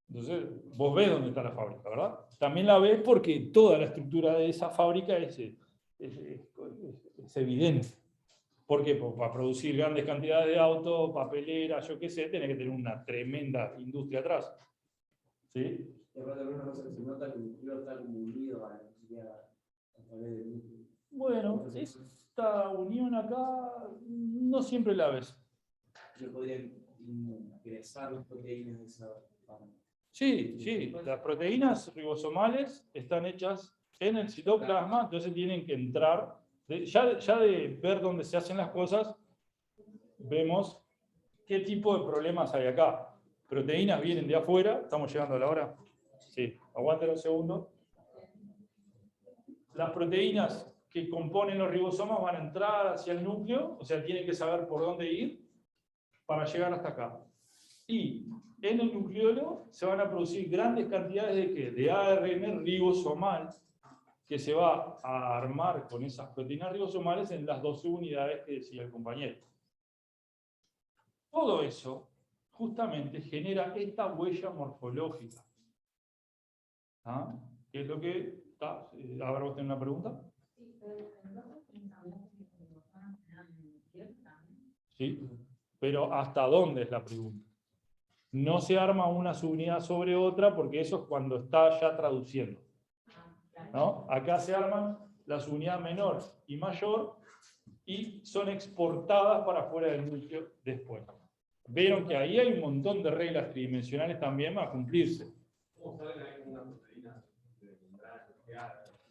Entonces, vos ves dónde está la fábrica, ¿verdad? También la ves porque toda la estructura de esa fábrica es evidente. ¿Por qué? Porque para producir grandes cantidades de autos, papeleras, yo qué sé, tenés que tener una tremenda industria atrás. ¿Sí? Y aparte, una cosa que se nota que el núcleo está como unido a través del núcleo. Bueno, esta unión acá no siempre la ves. Yo podría ingresar las proteínas de esa. Sí, sí, las proteínas ribosomales están hechas en el citoplasma, entonces tienen que entrar. Ya de ver dónde se hacen las cosas, vemos qué tipo de problemas hay acá. Proteínas vienen de afuera, estamos llegando a la hora. Sí, aguanten un segundo. Las proteínas que componen los ribosomas van a entrar hacia el núcleo, o sea, tienen que saber por dónde ir para llegar hasta acá. Y en el nucleolo se van a producir grandes cantidades de ¿qué? De ARN ribosomal, que se va a armar con esas proteínas ribosomales en las 12 unidades que decía el compañero. Todo eso justamente genera esta huella morfológica. ¿Ah? ¿Qué es lo que está? A ver, ¿vos tenés una pregunta? Sí, pero ¿hasta dónde es la pregunta? No se arma una subunidad sobre otra porque eso es cuando está ya traduciendo, ¿no? Acá se arman la subunidad menor y mayor y son exportadas para fuera del núcleo después. Vieron que ahí hay un montón de reglas tridimensionales también a cumplirse.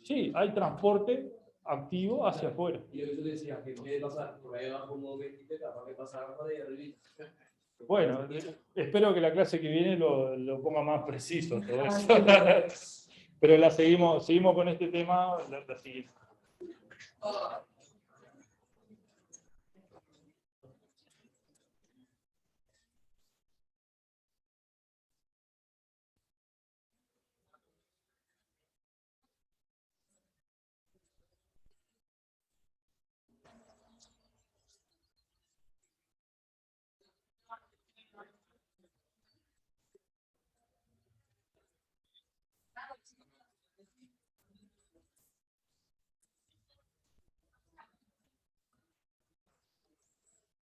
Sí, hay transporte activo hacia afuera. Y lo que yo te decía, que en vez de pasar por ahí abajo como que capaz que pasa abajo de arriba. Bueno, espero que la clase que viene lo ponga más preciso todo eso. Pero seguimos con este tema, la siguiente.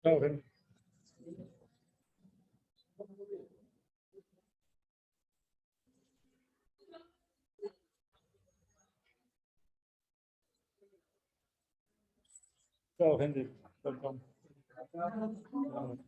Okay. Chao, gente. Chao, chao.